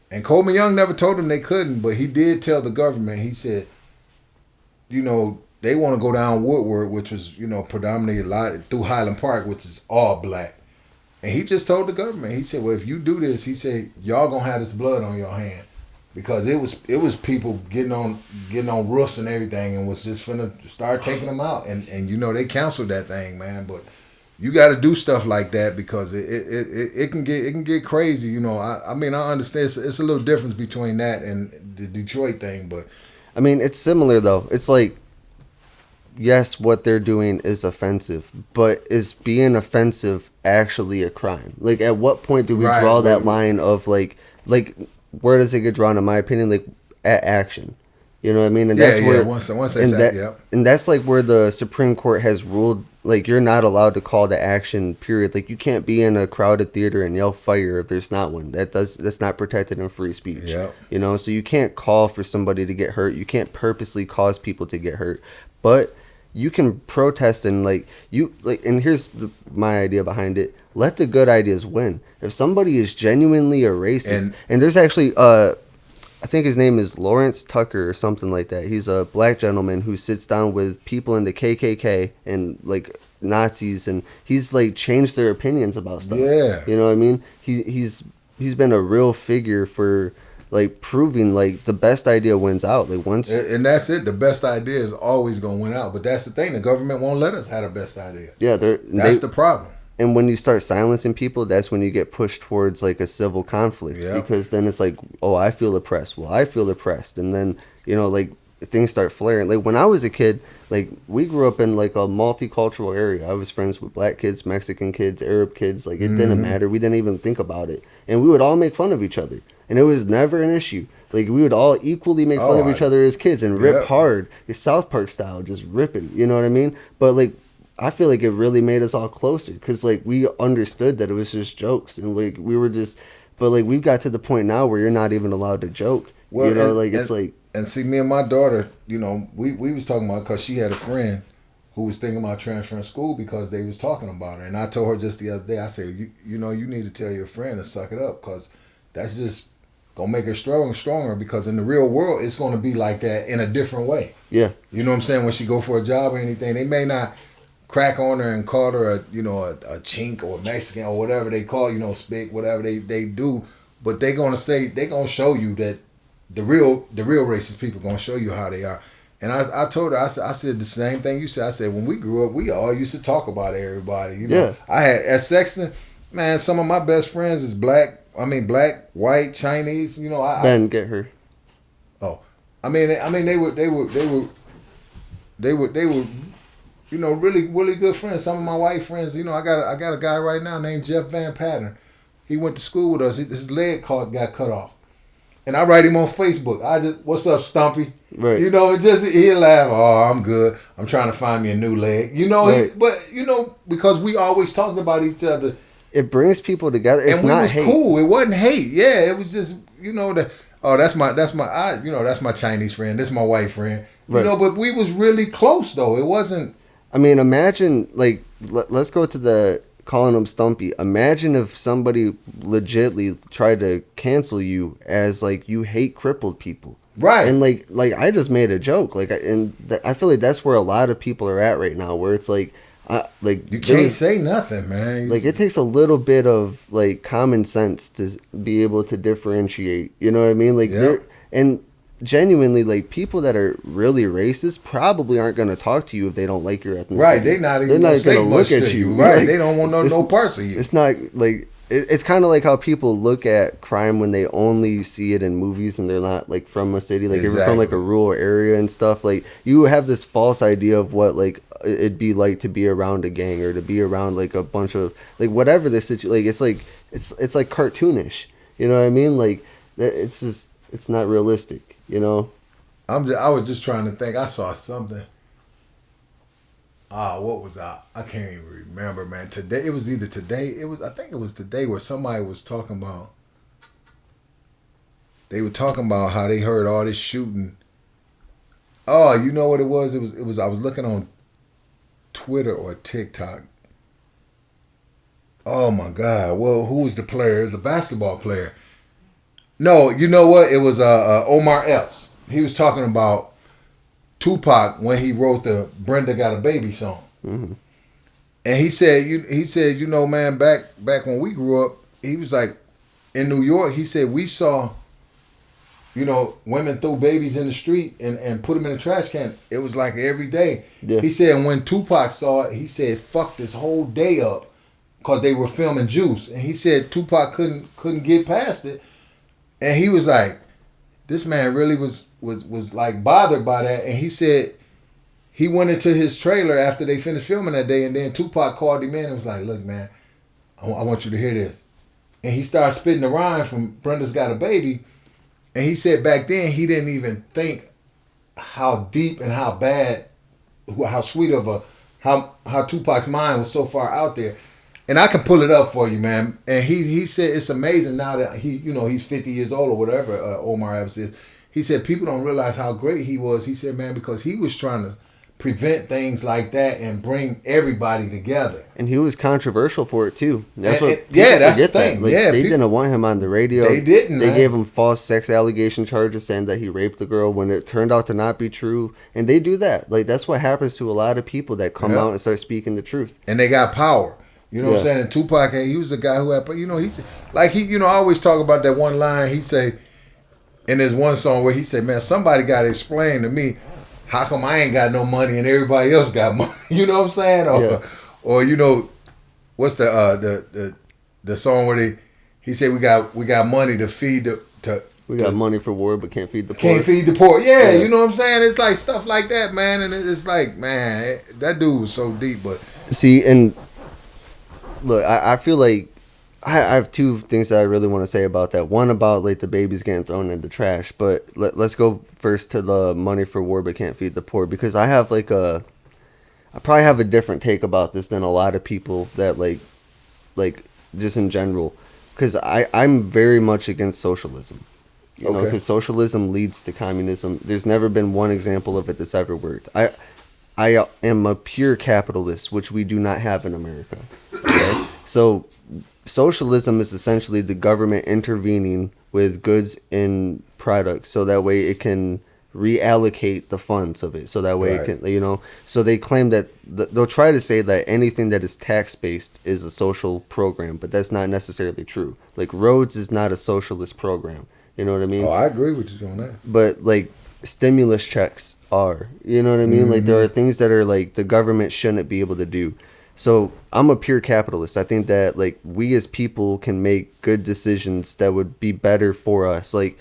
And Coleman Young never told them they couldn't, but he did tell the government, he said, you know, they want to go down Woodward, which was predominantly a lot through Highland Park, which is all black. And he just told the government. He said, "Well, if you do this, he said y'all gonna have this blood on your hand." Because it was people getting on roofs and everything, and was just finna start taking them out, and they canceled that thing, man. But you got to do stuff like that because it can get crazy, I mean, I understand it's a little difference between that and the Detroit thing, but I mean, it's similar though. It's like, yes, what they're doing is offensive, but is being offensive actually a crime? Like, at what point do we draw that line of like? Where does it get drawn, in my opinion? Like, at action. You know what I mean? And that's where once they say, yep. And that's like where the Supreme Court has ruled, like, you're not allowed to call to action, period. Like, you can't be in a crowded theater and yell fire if there's not one. That's not protected in free speech. Yep. So you can't call for somebody to get hurt. You can't purposely cause people to get hurt. But you can protest and and here's my idea behind it. Let the good ideas win. If somebody is genuinely a racist, and there's actually, I think his name is Lawrence Tucker or something like that. He's a black gentleman who sits down with people in the KKK and like Nazis, and he's like changed their opinions about stuff. Yeah, you know what I mean. He's been a real figure for like proving like the best idea wins out. Like once, and that's it. The best idea is always gonna win out. But that's the thing. The government won't let us have the best idea. Yeah, that's the problem. And when you start silencing people, that's when you get pushed towards like a civil conflict. Yep. Because then it's like, oh, I feel oppressed. Well, I feel oppressed. And then, like things start flaring. Like when I was a kid, like we grew up in like a multicultural area. I was friends with black kids, Mexican kids, Arab kids. Like it didn't matter. We didn't even think about it. And we would all make fun of each other. And it was never an issue. Like we would all equally make fun of each other as kids and rip hard. It's South Park style, just ripping. You know what I mean? But like, I feel like it really made us all closer because like we understood that it was just jokes and like we were just, but like we've got to the point now where you're not even allowed to joke. Well, and see, me and my daughter, we was talking about because she had a friend who was thinking about transferring school because they was talking about it, and I told her just the other day, I said, you need to tell your friend to suck it up because that's just gonna make her stronger because in the real world it's gonna be like that in a different way. Yeah, you know what I'm saying? When she go for a job or anything, they may not crack on her and call her a chink or a Mexican or whatever they call, spick, whatever they do, but they gonna show you that the real racist people gonna show you how they are. And I told her, I said the same thing you said. I said when we grew up, we all used to talk about everybody. I had at Sexton, man, some of my best friends is black, white, Chinese. Ben, get her. Oh, they were really, really good friends. Some of my white friends, I got a guy right now named Jeff Van Pattern. He went to school with us. His leg got cut off. And I write him on Facebook. What's up, Stumpy? Right. He'll laugh. Oh, I'm good. I'm trying to find me a new leg. Right. Because we always talked about each other. It brings people together. It's and not was hate. Cool. It wasn't hate. Yeah, it was just, that's my Chinese friend. This is my white friend. Right. But we was really close though. It wasn't. I mean, imagine, like, let's go to the calling him Stumpy. Imagine if somebody legitly tried to cancel you as, like, you hate crippled people. Right. And, like I just made a joke. Like, I feel like that's where a lot of people are at right now, where it's like, you can't say nothing, man. Like, it takes a little bit of, like, common sense to be able to differentiate. You know what I mean? Like, and genuinely, like, people that are really racist probably aren't going to talk to you if they don't like your ethnicity. Right, they're not going to look at you. Right, they don't want no parts of you. It's not like it's kind of like how people look at crime when they only see it in movies and they're not like from a city, like if you're from like a rural area and stuff. Like you have this false idea of what like it'd be like to be around a gang or to be around like a bunch of like whatever the situation. Like it's like cartoonish. You know what I mean? Like it's just it's not realistic. I was just trying to think. I saw something. What was I can't even remember, man. Today it was either today. I think it was today where somebody was talking about. They were talking about how they heard all this shooting. Oh, you know what it was? It was. I was looking on Twitter or TikTok. Oh my God! Well, who was the player? It was a basketball player. No, you know what? It was Omar Epps. He was talking about Tupac when he wrote the "Brenda Got a Baby" song. Mm-hmm. And he said, you know, man, back when we grew up, he was like, in New York, he said we saw, you know, women throw babies in the street and put them in a trash can. It was like every day. Yeah. He said when Tupac saw it, he said, fuck this whole day up, because they were filming Juice. And he said Tupac couldn't get past it. And he was like, this man really was like bothered by that. And he said he went into his trailer after they finished filming that day, and then Tupac called him in and was like, look, man, I want you to hear this. And he started spitting the rhyme from Brenda's Got a Baby. And he said back then he didn't even think how deep and how bad, how sweet of how Tupac's mind was so far out there. And I can pull it up for you, man. And he said it's amazing now that he's 50 years old or whatever, Omar Epps is. He said people don't realize how great he was. He said, man, because he was trying to prevent things like that and bring everybody together. And he was controversial for it too. That's that's the thing. Like, they didn't want him on the radio. They didn't. They gave him false sex allegation charges saying that he raped the girl when it turned out to not be true. And they do that. Like, that's what happens to a lot of people that come out and start speaking the truth. And they got power. You know what I'm saying? And Tupac, he was a guy who had, he's like, I always talk about that one line he say in this one song where he said, man, somebody got to explain to me how come I ain't got no money and everybody else got money? You know what I'm saying? Or what's the song where he said we got money to feed we got money for war but can't feed the poor. Can't feed the poor. Yeah, you know what I'm saying? It's like stuff like that, man. And it's like, man, that dude was so deep. But see, and look, I feel like I have two things that I really want to say about that. One about like the babies getting thrown in the trash, but let's go first to the money for war but can't feed the poor, because I have I probably have a different take about this than a lot of people that like just in general, because I'm very much against socialism. You know, because socialism leads to communism. There's never been one example of it that's ever worked. I am a pure capitalist, which we do not have in America. Okay? So socialism is essentially the government intervening with goods and products so that way it can reallocate the funds of it. So that way it can, so they claim that they'll try to say that anything that is tax-based is a social program, but that's not necessarily true. Like roads is not a socialist program. You know what I mean? Oh, I agree with you on that. But like stimulus checks are, you know what I mean? Mm-hmm. Like there are things that are like the government shouldn't be able to do. So I'm a pure capitalist. I think that like we as people can make good decisions that would be better for us. Like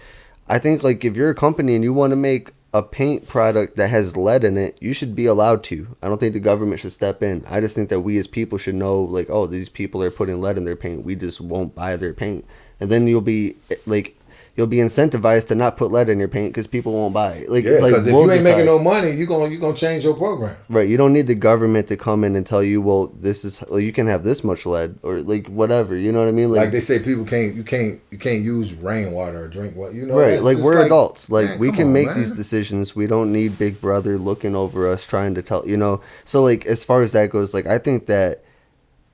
I think like if you're a company and you want to make a paint product that has lead in it, you should be allowed to. I don't think the government should step in. I just think that we as people should know like, oh, these people are putting lead in their paint. We just won't buy their paint. And then you'll be incentivized to not put lead in your paint because people won't buy it. Because if you ain't making no money, you're gonna change your program. Right. You don't need the government to come in and tell you, well, you can have this much lead or like whatever. You know what I mean? Like they say, people you can't use rainwater or drink water. You know, right? Like we're adults. Like man, we can make these decisions. We don't need Big Brother looking over us trying to tell. So like as far as that goes, like I think that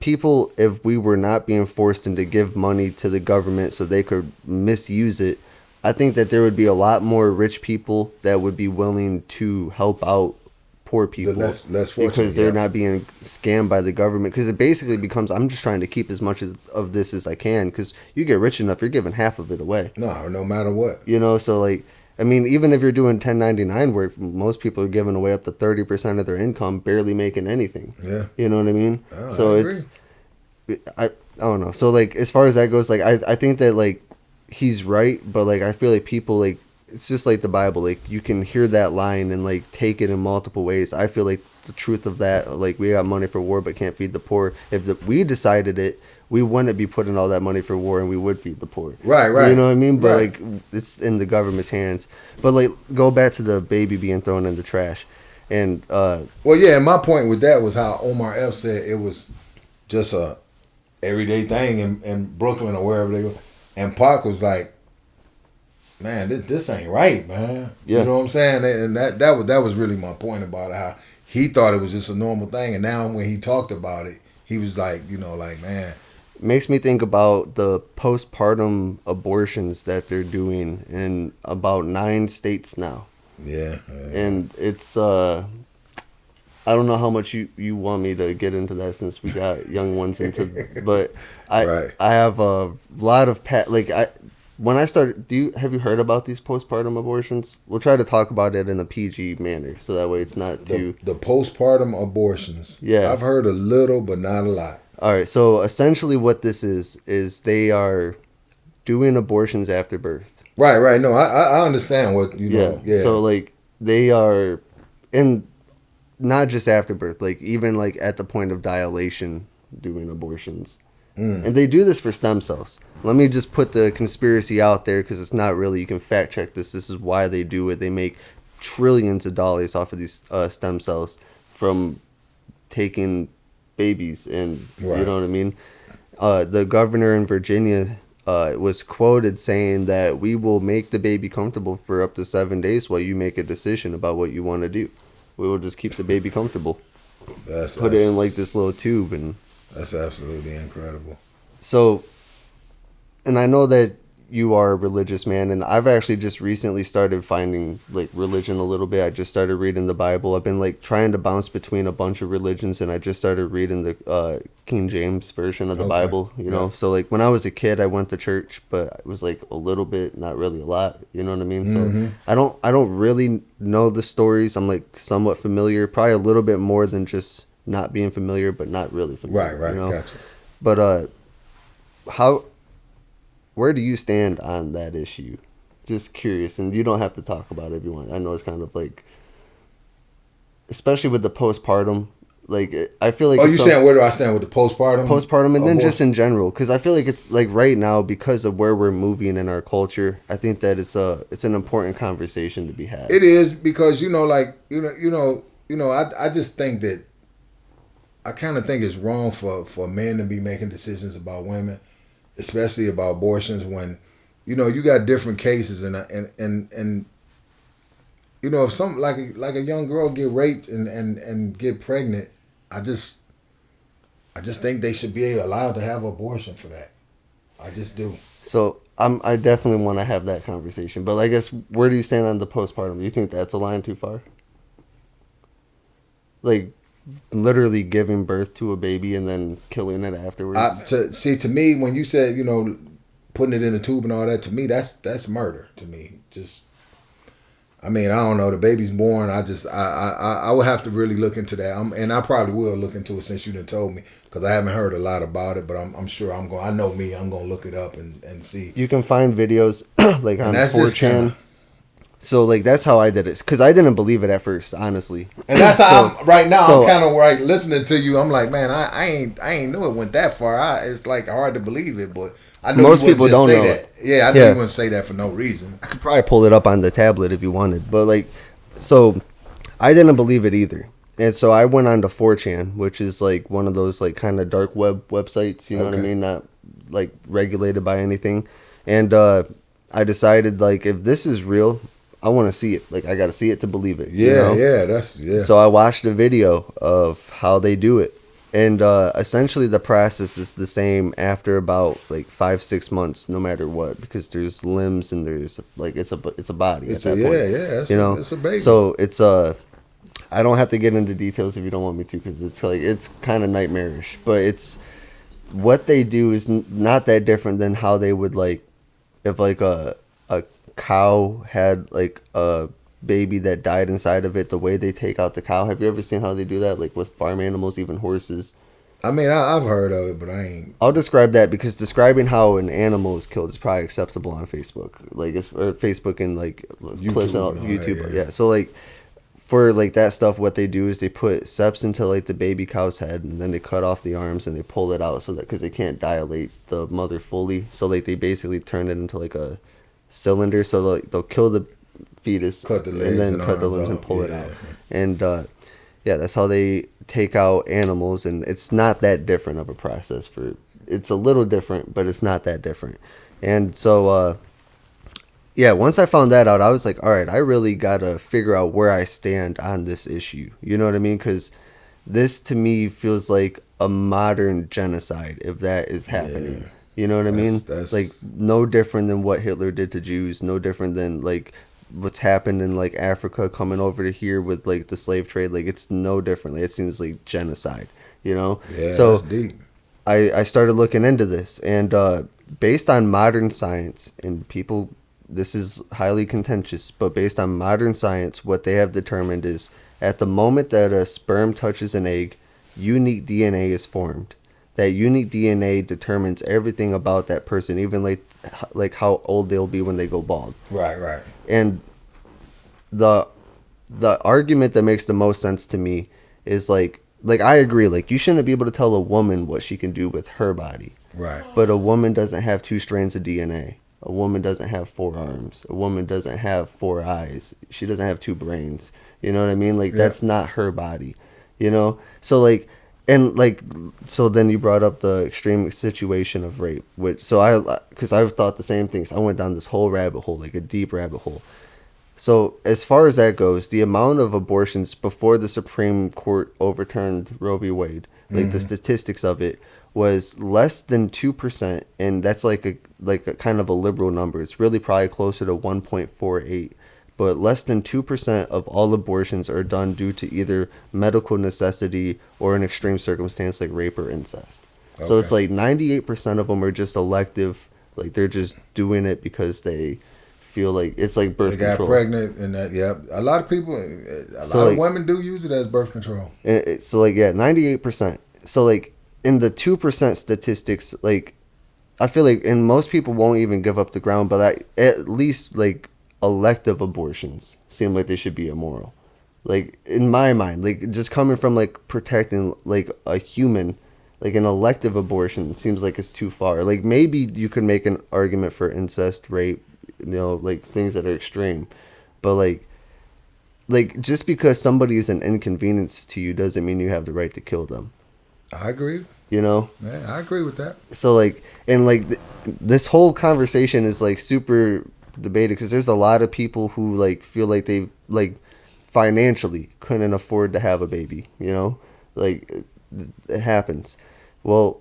people, if we were not being forced into give money to the government so they could misuse it, I think that there would be a lot more rich people that would be willing to help out poor people, less fortunate, because they're not being scammed by the government. Because it basically becomes, I'm just trying to keep as much of this as I can, because you get rich enough, you're giving half of it away. No matter what. So like, I mean, even if you're doing 1099 work, most people are giving away up to 30% of their income, barely making anything. Yeah. You know what I mean? Oh, so I don't know. So like, as far as that goes, like I think that like he's right, but like I feel like people like, it's just like the Bible. Like you can hear that line and like take it in multiple ways. I feel like the truth of that, like we got money for war but can't feed the poor. If we decided it, we wouldn't be putting all that money for war, and we would feed the poor. Right. You know what I mean? But like, it's in the government's hands. But like, go back to the baby being thrown in the trash, and well, yeah. And my point with that was how Omar Epps said it was just a everyday thing in Brooklyn or wherever they were, and Pac was like, "Man, this ain't right, man." Yeah. You know what I'm saying? And that was really my point about how he thought it was just a normal thing, and now when he talked about it, he was like, man. Makes me think about the postpartum abortions that they're doing in about 9 states now. Yeah. And it's I don't know how much you want me to get into that since we got young ones into, but I have a lot of when I started, have you heard about these postpartum abortions? We'll try to talk about it in a PG manner, so that way it's not too... The postpartum abortions. Yeah. I've heard a little, but not a lot. All right, so essentially what this is they are doing abortions after birth. Right. No, I understand what, know. Yeah. So, like, they are, and not just after birth, like, even, like, at the point of dilation, doing abortions. And they do this for stem cells. Let me just put the conspiracy out there because it's not really, you can fact check this. This is why they do it. They make trillions of dollars off of these stem cells from taking babies. And you know what I mean? The governor in Virginia was quoted saying that we will make the baby comfortable for up to 7 days while you make a decision about what you want to do. We will just keep the baby comfortable. Put it in like this little tube and... That's absolutely incredible. So, and I know that you are a religious man, and I've actually just recently started finding like religion a little bit. I just started reading the Bible. I've been like trying to bounce between a bunch of religions, and I just started reading the King James version of the Bible, you know? So like when I was a kid, I went to church, but it was like a little bit, not really a lot, you know what I mean? So I don't really know the stories. I'm like somewhat familiar, probably a little bit more than just not being familiar, but not really familiar. Right, you know? Gotcha. But where do you stand on that issue? Just curious, and you don't have to talk about it if you want. I know it's kind of like, especially with the postpartum, like I feel like. Oh, you saying where do I stand with the postpartum? Postpartum, and then just in general, because I feel like it's like right now because of where we're moving in our culture. I think that it's an important conversation to be had. It is because I just think that. I kind of think it's wrong for men to be making decisions about women, especially about abortions when, you got different cases and if some like a young girl get raped and get pregnant, I just think they should be allowed to have abortion for that. I just do. So I definitely want to have that conversation, but I guess where do you stand on the postpartum? Do you think that's a line too far? Like, literally giving birth to a baby and then killing it afterwards. To me, when you said putting it in a tube and all that, to me that's murder. To me, I don't know. The baby's born. I would have to really look into that. And I probably will look into it since you done told me because I haven't heard a lot about it. But I'm sure I'm going. I know me. I'm going to look it up and see. You can find videos like on 4chan. So, like, that's how I did it. Because I didn't believe it at first, honestly. And that's how I'm kind of listening to you. I'm like, man, I ain't knew it went that far. It's, like, hard to believe it. But I know most people don't know that. Yeah, I know you wouldn't say that for no reason. I could probably pull it up on the tablet if you wanted. But, like, so I didn't believe it either. And so I went on to 4chan, which is, like, one of those, like, kind of dark web websites. You know what I mean? Not, like, regulated by anything. And I decided, like, if this is real... I want to see it. Like, I got to see it to believe it. Yeah, So I watched a video of how they do it. And essentially the process is the same after about, like, 5-6 months, no matter what. Because there's limbs and there's, like, it's a body at that point. It's a baby. So it's, I don't have to get into details if you don't want me to. Because it's, like, it's kind of nightmarish. But it's, what they do is not that different than how they would, like, if, like, a cow had like a baby that died inside of it, the way they take out the cow. Have you ever seen how they do that, like with farm animals, even horses? I've heard of it, but I ain't. I'll describe that because describing how an animal is killed is probably acceptable on Facebook, like or Facebook and like clips on YouTube. Yeah. So like for like that stuff, what they do is they put seps into like the baby cow's head, and then they cut off the arms and they pull it out so that because they can't dilate the mother fully, so like they basically turn it into like a cylinder, so like they'll kill the fetus, cut the legs and then cut the limbs and pull it out. And that's how they take out animals, and it's not that different of a process. It's a little different, but it's not that different. And so once I found that out, I was like, all right, I really gotta figure out where I stand on this issue. You know what I mean? Because this to me feels like a modern genocide if that is happening. You know what I mean? That's like no different than what Hitler did to Jews, no different than like what's happened in like Africa coming over to here with like the slave trade, like it's no different. Like, it seems like genocide, you know. Yeah, so that's deep. I started looking into this, and based on modern science, and people, this is highly contentious, but based on modern science, what they have determined is at the moment that a sperm touches an egg, unique DNA is formed. That unique DNA determines everything about that person, even like how old they'll be when they go bald. Right. And the argument that makes the most sense to me is like I agree, like you shouldn't be able to tell a woman what she can do with her body. Right. But a woman doesn't have 2 strands of DNA. A woman doesn't have 4 arms. A woman doesn't have 4 eyes. She doesn't have 2 brains. You know what I mean? Like, that's not her body, you know? So, like, and, like, so then you brought up the extreme situation of rape, because I've thought the same things. I went down this whole rabbit hole, like a deep rabbit hole. So, as far as that goes, the amount of abortions before the Supreme Court overturned Roe v. Wade, like the statistics of it, was less than 2%, and that's like a kind of a liberal number. It's really probably closer to 1.48. But less than 2% of all abortions are done due to either medical necessity or an extreme circumstance like rape or incest. Okay. So it's like 98% of them are just elective, like they're just doing it because they feel like it's like birth control. They got pregnant, and that, yeah, a lot of people, a lot of women do use it as birth control. So like, yeah, 98%. So like in the 2% statistics, like I feel like, and most people won't even give up the ground, but at least like elective abortions seem like they should be immoral. Like in my mind, like just coming from like protecting like a human, like an elective abortion seems like it's too far. Like maybe you could make an argument for incest, rape, you know, like things that are extreme, but like just because somebody is an inconvenience to you doesn't mean you have the right to kill them. I agree. You know? Yeah, I agree with that. So like, and like this whole conversation is like super debated because there's a lot of people who like feel like they like financially couldn't afford to have a baby, you know, like it happens. Well,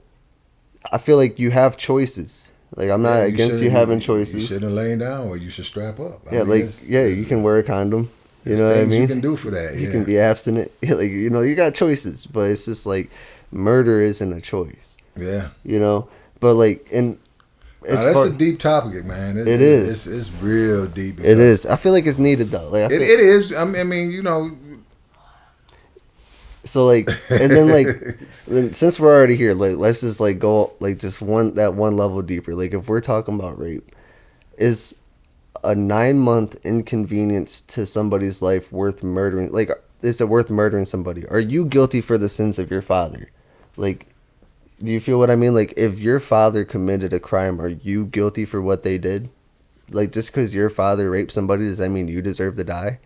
I feel like you have choices. Like I'm not against you having choices. You shouldn't lay down, or you should strap up. I mean, you can wear a condom. You know what I mean? You can do for that. You can be abstinent. Like, you know, you got choices, but it's just like murder isn't a choice. Yeah. You know, but like that's a deep topic, man. It is. It's real deep. It is. I feel like it's needed though. Like it is. I mean, you know. So like, and then like, since we're already here, like, let's just like go like just one level deeper. Like, if we're talking about rape, is a 9-month inconvenience to somebody's life worth murdering? Like, is it worth murdering somebody? Are you guilty for the sins of your father? Like, do you feel what I mean? Like, if your father committed a crime, are you guilty for what they did? Like, just because your father raped somebody, does that mean you deserve to die?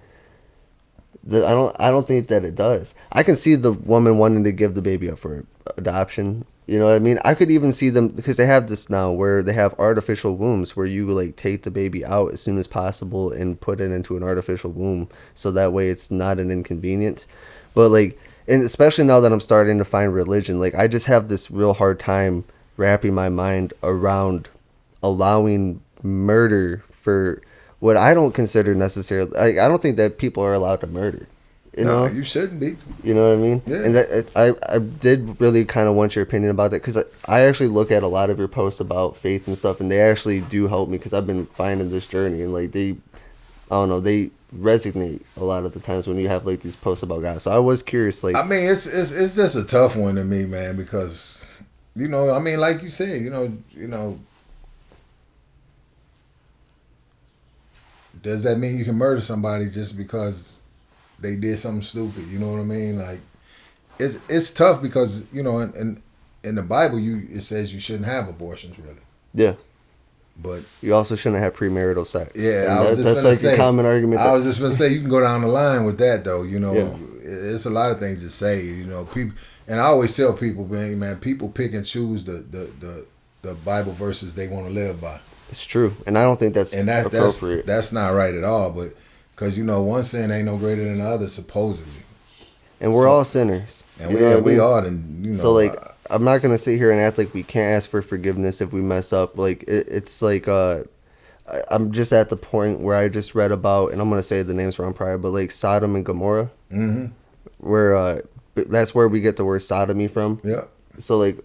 I don't think that it does. I can see the woman wanting to give the baby up for adoption. You know what I mean? I could even see them, because they have this now where they have artificial wombs where you like take the baby out as soon as possible and put it into an artificial womb, so that way it's not an inconvenience. But like, and especially now that I'm starting to find religion, like I just have this real hard time wrapping my mind around allowing murder for what I don't consider necessarily. I don't think that people are allowed to murder. You know, you shouldn't be. You know what I mean? Yeah. And that I did really kind of want your opinion about that, because I actually look at a lot of your posts about faith and stuff, and they actually do help me, because I've been finding this journey, and like they resonate a lot of the times when you have like these posts about God. So I was curious, like, I mean, it's just a tough one to me, man, because you know, I mean, like you said, you know, does that mean you can murder somebody just because they did something stupid? You know what I mean? Like, it's tough, because you know, in the Bible, it says you shouldn't have abortions, really. Yeah. But you also shouldn't have premarital sex. Yeah, that's like a common argument. I was just gonna say, you can go down the line with that, though. You know, It's a lot of things to say. You know, people, and I always tell people, man, people pick and choose the Bible verses they want to live by. It's true, and I don't think that's appropriate. That's not right at all. But because you know, one sin ain't no greater than the other, supposedly. And we're all sinners. And we are. And you know, so like, I'm not gonna sit here and act like we can't ask for forgiveness if we mess up. Like it's like I'm just at the point where I just read about, and I'm gonna say the names wrong probably, but like Sodom and Gomorrah, where that's where we get the word sodomy from. Yeah. So like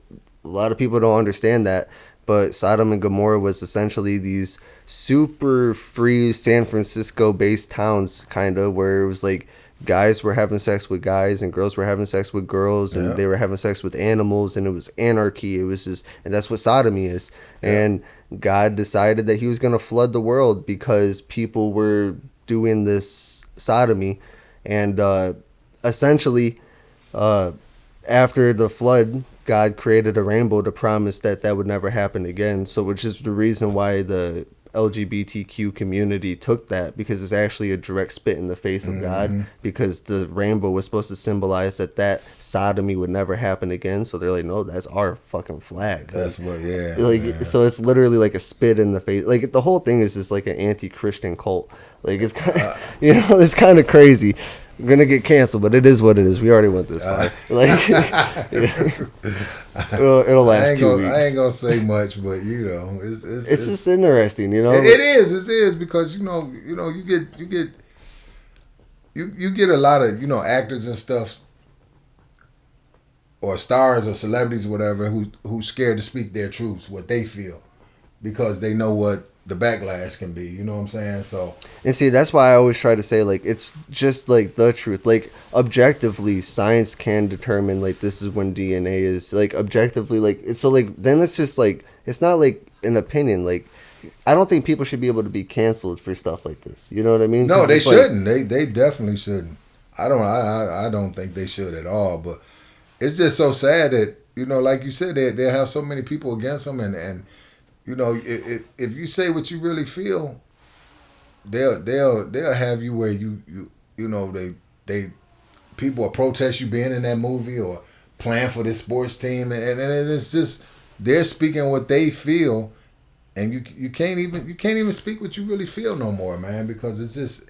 a lot of people don't understand that, but Sodom and Gomorrah was essentially these super free San Francisco based towns, kind of, where it was like guys were having sex with guys and girls were having sex with girls, and they were having sex with animals, and it was anarchy. It was just, and that's what sodomy is. And God decided that he was going to flood the world because people were doing this sodomy. And essentially, after the flood, God created a rainbow to promise that that would never happen again. So, which is the reason why the LGBTQ community took that, because it's actually a direct spit in the face of God, because the rainbow was supposed to symbolize that sodomy would never happen again. So they're like, no, that's our fucking flag. That's what, yeah. Like, man. so it's literally like a spit in the face. Like, the whole thing is just like an anti-Christian cult. Like, it's kind of, you know, it's kind of crazy. I'm gonna get canceled, but it is what it is. We already went this far. Like, it'll last 2 weeks. I ain't gonna say much, but you know, it's just interesting, you know. It is because you get a lot of, you know, actors and stuff, or stars or celebrities, whatever, who's scared to speak their truths, what they feel, because they know what the backlash can be. You know what I'm saying? So, and see, that's why I always try to say, like, it's just like the truth. Like, objectively, science can determine, like, this is when DNA is, like, objectively, like, it's, so, like, then it's just like, it's not like an opinion. Like, I don't think people should be able to be canceled for stuff like this. You know what I mean? No, they shouldn't. Like, They definitely shouldn't. I don't think they should at all. But it's just so sad that, you know, like you said, they have so many people against them, and you know, if you say what you really feel, they'll have you where you know, they people will protest you being in that movie or playing for this sports team, and it's just they're speaking what they feel, and you can't even speak what you really feel no more, man, because it's just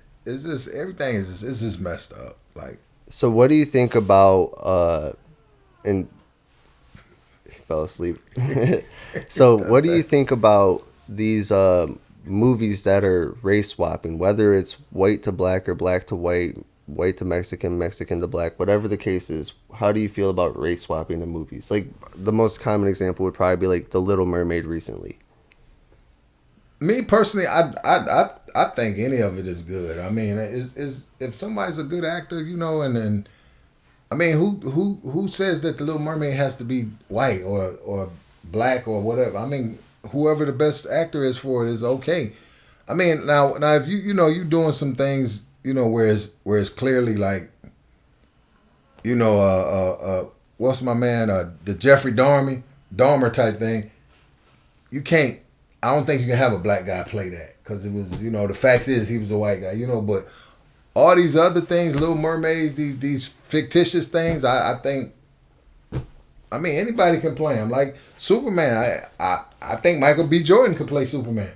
everything is just messed up. Like, so what do you think about and he fell asleep. So what do you think about these movies that are race swapping, whether it's white to black or black to white, white to Mexican, Mexican to black, whatever the case is? How do you feel about race swapping in movies? Like, the most common example would probably be like The Little Mermaid recently. Me personally, I think any of it is good. I mean, is if somebody's a good actor, you know, and I mean, who says that The Little Mermaid has to be white or black or whatever? I mean, whoever the best actor is for it is okay. I mean, now if you know you doing some things, you know, where it's clearly like, you know, what's my man, the Jeffrey Dahmer type thing, you can't. I don't think you can have a black guy play that, because it was, you know, the fact is he was a white guy, you know. But all these other things, Little Mermaids, these fictitious things, I think, I mean, anybody can play them. Like Superman, I think Michael B. Jordan could play Superman.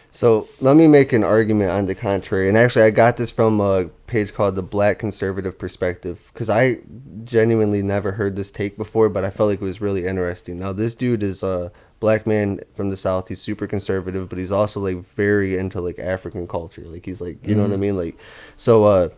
So let me make an argument on the contrary. And actually, I got this from a page called The Black Conservative Perspective, because I genuinely never heard this take before, but I felt like it was really interesting. Now, this dude is a black man from the South. He's super conservative, but he's also like very into like African culture. Like, he's like, you know what I mean? Like, so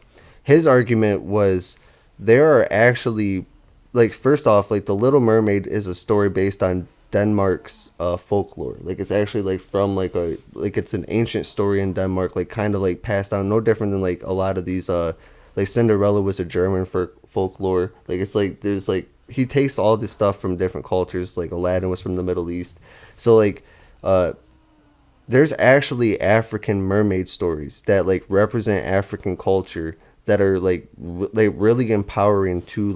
his argument was there are actually, like, first off, like, The Little Mermaid is a story based on Denmark's folklore. Like, it's actually like from like it's an ancient story in Denmark, like kind of like passed down, no different than like a lot of these like Cinderella was a German folklore. Like, it's like there's like he takes all this stuff from different cultures. Like Aladdin was from the Middle East. So like there's actually African mermaid stories that like represent African culture that are like really empowering to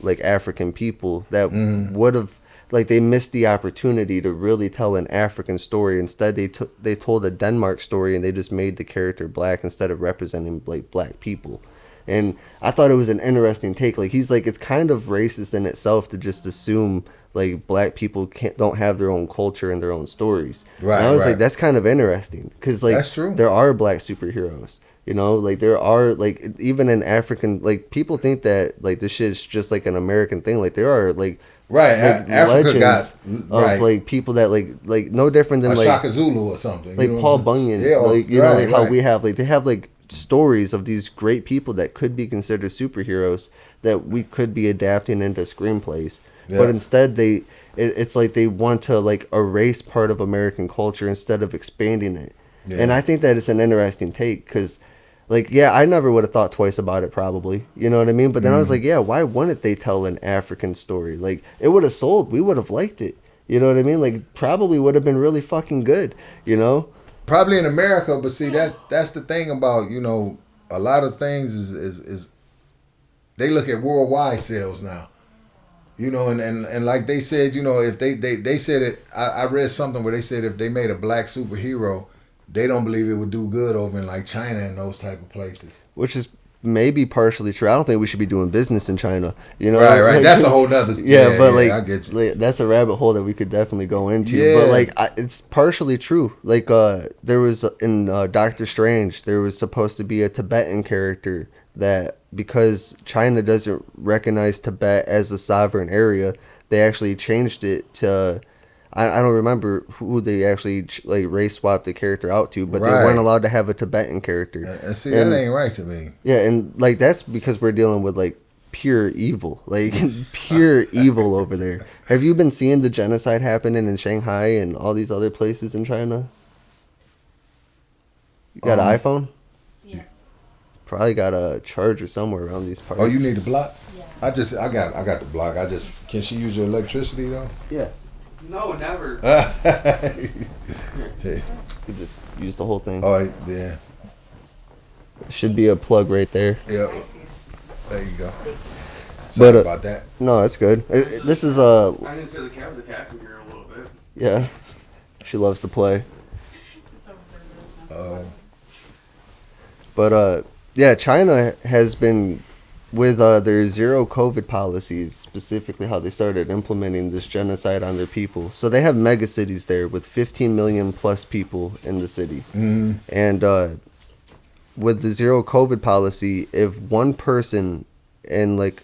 like African people that would have, like, they missed the opportunity to really tell an African story. Instead, they told a Denmark story, and they just made the character black instead of representing like black people. And I thought it was an interesting take. Like, he's like, it's kind of racist in itself to just assume like black people don't have their own culture and their own stories. Right. And I was like, that's kind of interesting, because like that's true. There are black superheroes. You know, like there are, like, even in African, like, people think that like this shit is just like an American thing. Like, there are like Right, like, Africa got of like people that like no different than a like Shaka Zulu or something, like Paul Bunyan, like you know, like how we have like they have like stories of these great people that could be considered superheroes that we could be adapting into screenplays, but instead it's like they want to like erase part of American culture instead of expanding it, and I think that it's an interesting take because. Like, yeah, I never would have thought twice about it, probably. You know what I mean? But then I was like, yeah, why wouldn't they tell an African story? Like, it would have sold. We would have liked it. You know what I mean? Like, probably would have been really fucking good, you know? Probably in America, but see, that's the thing about, you know, a lot of things is they look at worldwide sales now. You know, and like they said, you know, if they said it, I read something where they said if they made a black superhero, they don't believe it would do good over in like China and those type of places. Which is maybe partially true. I don't think we should be doing business in China. You know, right. Like, that's a whole nother. But like, I get you. Like, that's a rabbit hole that we could definitely go into. Yeah. But like, it's partially true. Like, there was in Doctor Strange, there was supposed to be a Tibetan character that because China doesn't recognize Tibet as a sovereign area, they actually changed it to. I don't remember who they actually like race swapped the character out to, but they weren't allowed to have a Tibetan character. And see, that ain't right to me. Yeah, and like that's because we're dealing with like pure evil, like pure evil over there. Have you been seeing the genocide happening in Shanghai and all these other places in China? You got an iPhone? Yeah. Probably got a charger somewhere around these parts. Oh, you need the block? Yeah. I got the block. Can she use your electricity though? Yeah. No, never. You just use the whole thing. Oh yeah. Should be a plug right there. Yeah. There you go. But, Sorry about that. No, it's good. This is I didn't say the cat was attacking here a little bit. yeah. She loves to play. But yeah, China has been with their zero COVID policies, specifically how they started implementing this genocide on their people. So they have mega cities there with 15 million plus people in the city. Mm-hmm. And with the zero COVID policy, if one person in like,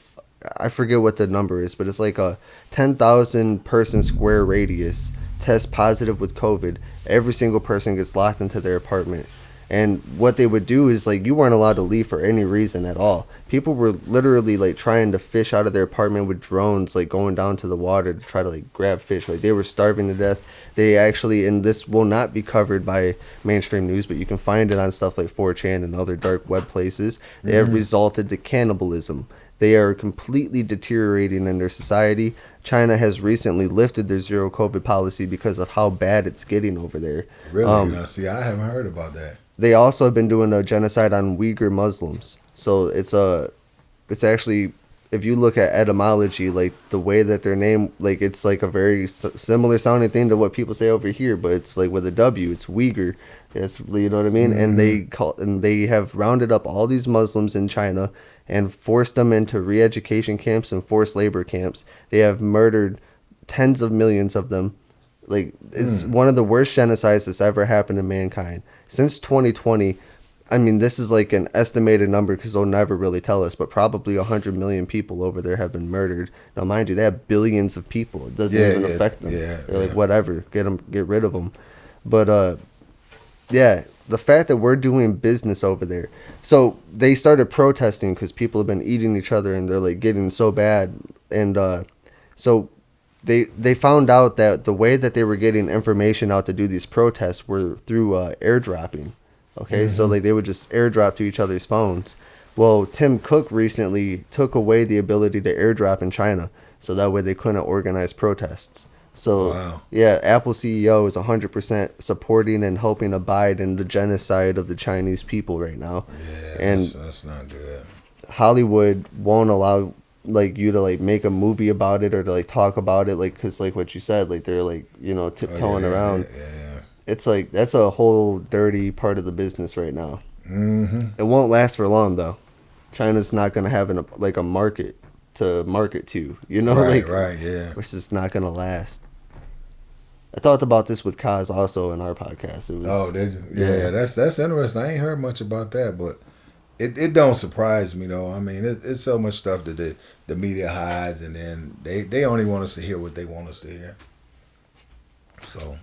I forget what the number is, but it's like a 10,000 person square radius tests positive with COVID, every single person gets locked into their apartment. And what they would do is like you weren't allowed to leave for any reason at all. People were literally like trying to fish out of their apartment with drones, like going down to the water to try to like grab fish. Like they were starving to death. They actually, and this will not be covered by mainstream news, but you can find it on stuff like 4chan and other dark web places. They have resulted to cannibalism. They are completely deteriorating in their society. China has recently lifted their zero COVID policy because of how bad it's getting over there. Really? Now, see, I haven't heard about that. They also have been doing a genocide on Uyghur Muslims. So it's actually, if you look at etymology, like the way that their name, like it's like a very similar sounding thing to what people say over here, but it's like with a W, it's Uyghur. It's, you know what I mean? Mm-hmm. And they have rounded up all these Muslims in China and forced them into re-education camps and forced labor camps. They have murdered tens of millions of them. Like, it's one of the worst genocides that's ever happened to mankind. Since 2020, I mean, this is like an estimated number because they'll never really tell us, but probably 100 million people over there have been murdered. Now, mind you, they have billions of people. It doesn't even affect them. They're like, whatever, get rid of them. But, yeah, the fact that we're doing business over there. So they started protesting because people have been eating each other and they're like getting so bad. And so they found out that the way that they were getting information out to do these protests were through airdropping. Okay, so like they would just airdrop to each other's phones. Well, Tim Cook recently took away the ability to airdrop in China, so that way they couldn't organize protests. So yeah, Apple CEO is 100% supporting and helping abide in the genocide of the Chinese people right now. Yeah, and that's not good. Hollywood won't allow like you to like make a movie about it or to like talk about it, like because like what you said, like they're like, you know, tiptoeing around. Yeah. It's like that's a whole dirty part of the business right now. It won't last for long though. China's not gonna have a market to market to, you know, right, yeah. It's just not gonna last. I talked about this with Kaz also in our podcast. It was, did you? Yeah, that's interesting. I ain't heard much about that, but it don't surprise me though. I mean, it's so much stuff that the media hides, and then they only want us to hear what they want us to hear. So.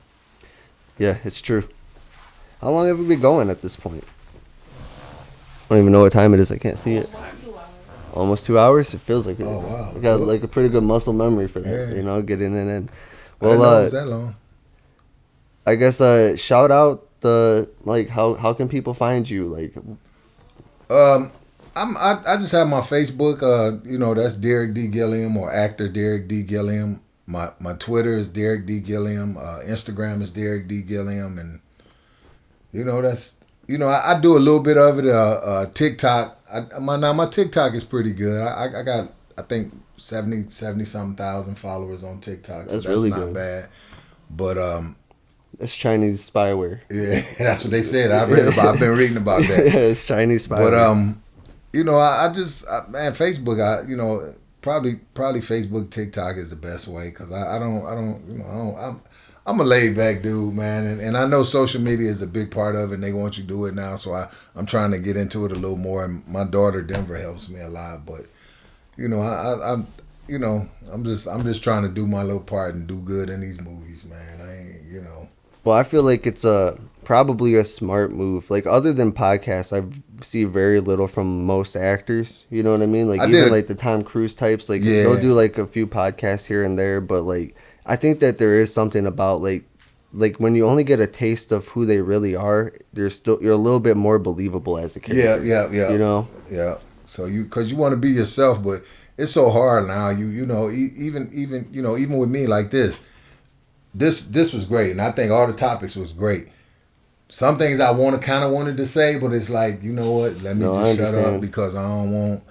Yeah, it's true. How long have we been going at this point? I don't even know what time it is. I can't see it. Almost 2 hours? It feels like it. Oh, wow. I got like a pretty good muscle memory for that, Yeah. you know, getting it in. I didn't know it was that long. I guess shout out how can people find you? Like I just have my Facebook, that's Derrick D. Gilliam or actor Derrick D. Gilliam. My Twitter is Derrick D. Gilliam. Instagram is Derrick D. Gilliam, and I do a little bit of it. TikTok. My TikTok is pretty good. I got I think 70 something thousand followers on TikTok. That's so really not good. bad. But it's Chinese spyware. yeah, that's what they said. I've been reading about that. Yeah, it's Chinese spyware. But Facebook. Probably Facebook, TikTok is the best way because I'm a laid back dude, man, and I know social media is a big part of it, and they want you to do it now. So I'm trying to get into it a little more. And my daughter Denver helps me a lot, but I'm just trying to do my little part and do good in these movies, man. I ain't. Well, I feel like it's probably a smart move. Like other than podcasts, I see very little from most actors. You know what I mean? Like like the Tom Cruise types, like they'll do like a few podcasts here and there, but like I think that there is something about like when you only get a taste of who they really are, you're a little bit more believable as a character. Yeah. You know? Yeah. So because you want to be yourself, but it's so hard now. Even with me like this. This was great, and I think all the topics was great. Some things I wanted to say, but it's like, you know what? Let me just shut up because I don't want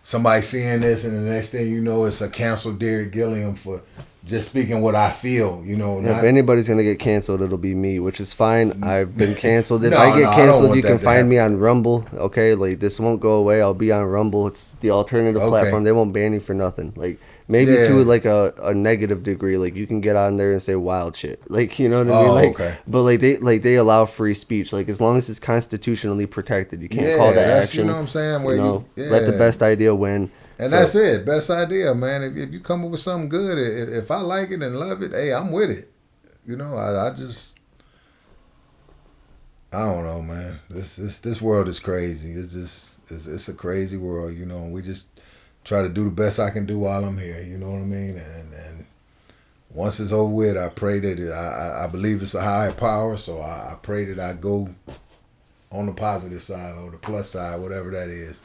somebody seeing this, and the next thing you know, it's a canceled Derrick Gilliam for just speaking what I feel. If anybody's gonna get canceled, it'll be me, which is fine. I've been canceled. If I get canceled, you can find me on Rumble. Okay, like this won't go away. I'll be on Rumble. It's the alternative platform. They won't ban you for nothing. Like. Maybe to like a negative degree, like you can get on there and say wild shit, like you know what I mean. Like, okay. But they allow free speech, like as long as it's constitutionally protected, you can't call that action. You know what I'm saying? Let the best idea win. And that's it, best idea, man. If you come up with something good, if I like it and love it, hey, I'm with it. I don't know, man. This world is crazy. It's a crazy world, and we just try to do the best I can do while I'm here. You know what I mean? And once it's over with, I pray that I believe it's a higher power, so I pray that I go on the positive side or the plus side, whatever that is.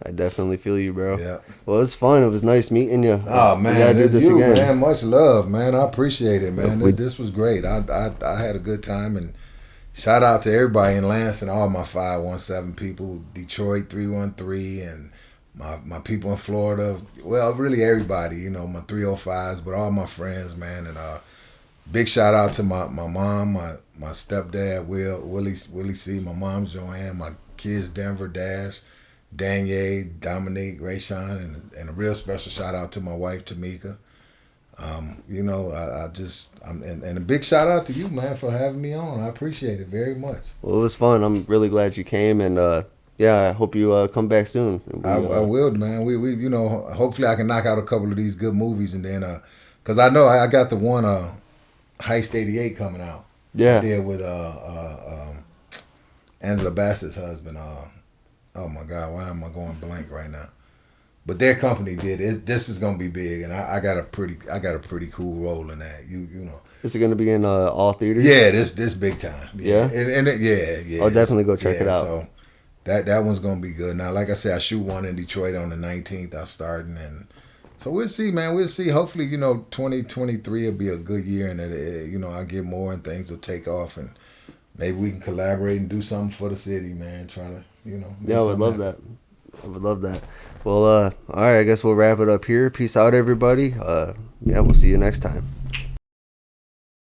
I definitely feel you, bro. Yeah. Well, it's fun. It was nice meeting you. Oh man, we gotta do this again. Man. Much love, man. I appreciate it, man. This was great. I had a good time, and shout out to everybody in Lansing, all my 517 people, Detroit 313, and my people in Florida. Well, really everybody, my 305s, but all my friends, man. And big shout out to my mom, my stepdad, Willie C, my mom, Joanne, my kids, Denver, Dash, Danielle, Dominique, Rayshawn, and a real special shout out to my wife, Tamika. And a big shout out to you, man, for having me on. I appreciate it very much. Well, it was fun. I'm really glad you came, and I hope you come back soon. I will, man. We hopefully I can knock out a couple of these good movies, and then because I know I got the one Heist 88 coming out. Yeah. I did with Angela Bassett's husband. Oh my God, why am I going blank right now? But their company did it. This is gonna be big, and I got a pretty cool role in that. You know. Is it gonna be in all theaters? Yeah, this big time. Yeah. Yeah. I'll definitely go check it out. So that one's gonna be good. Now, like I said, I shoot one in Detroit on the 19th. I'm starting, and so we'll see, man. We'll see. Hopefully, 2023 will be a good year, and that I'll get more and things will take off, and maybe we can collaborate and do something for the city, man. Try to, Yeah, I would love that. I would love that. Well, all right, I guess we'll wrap it up here. Peace out, everybody. We'll see you next time.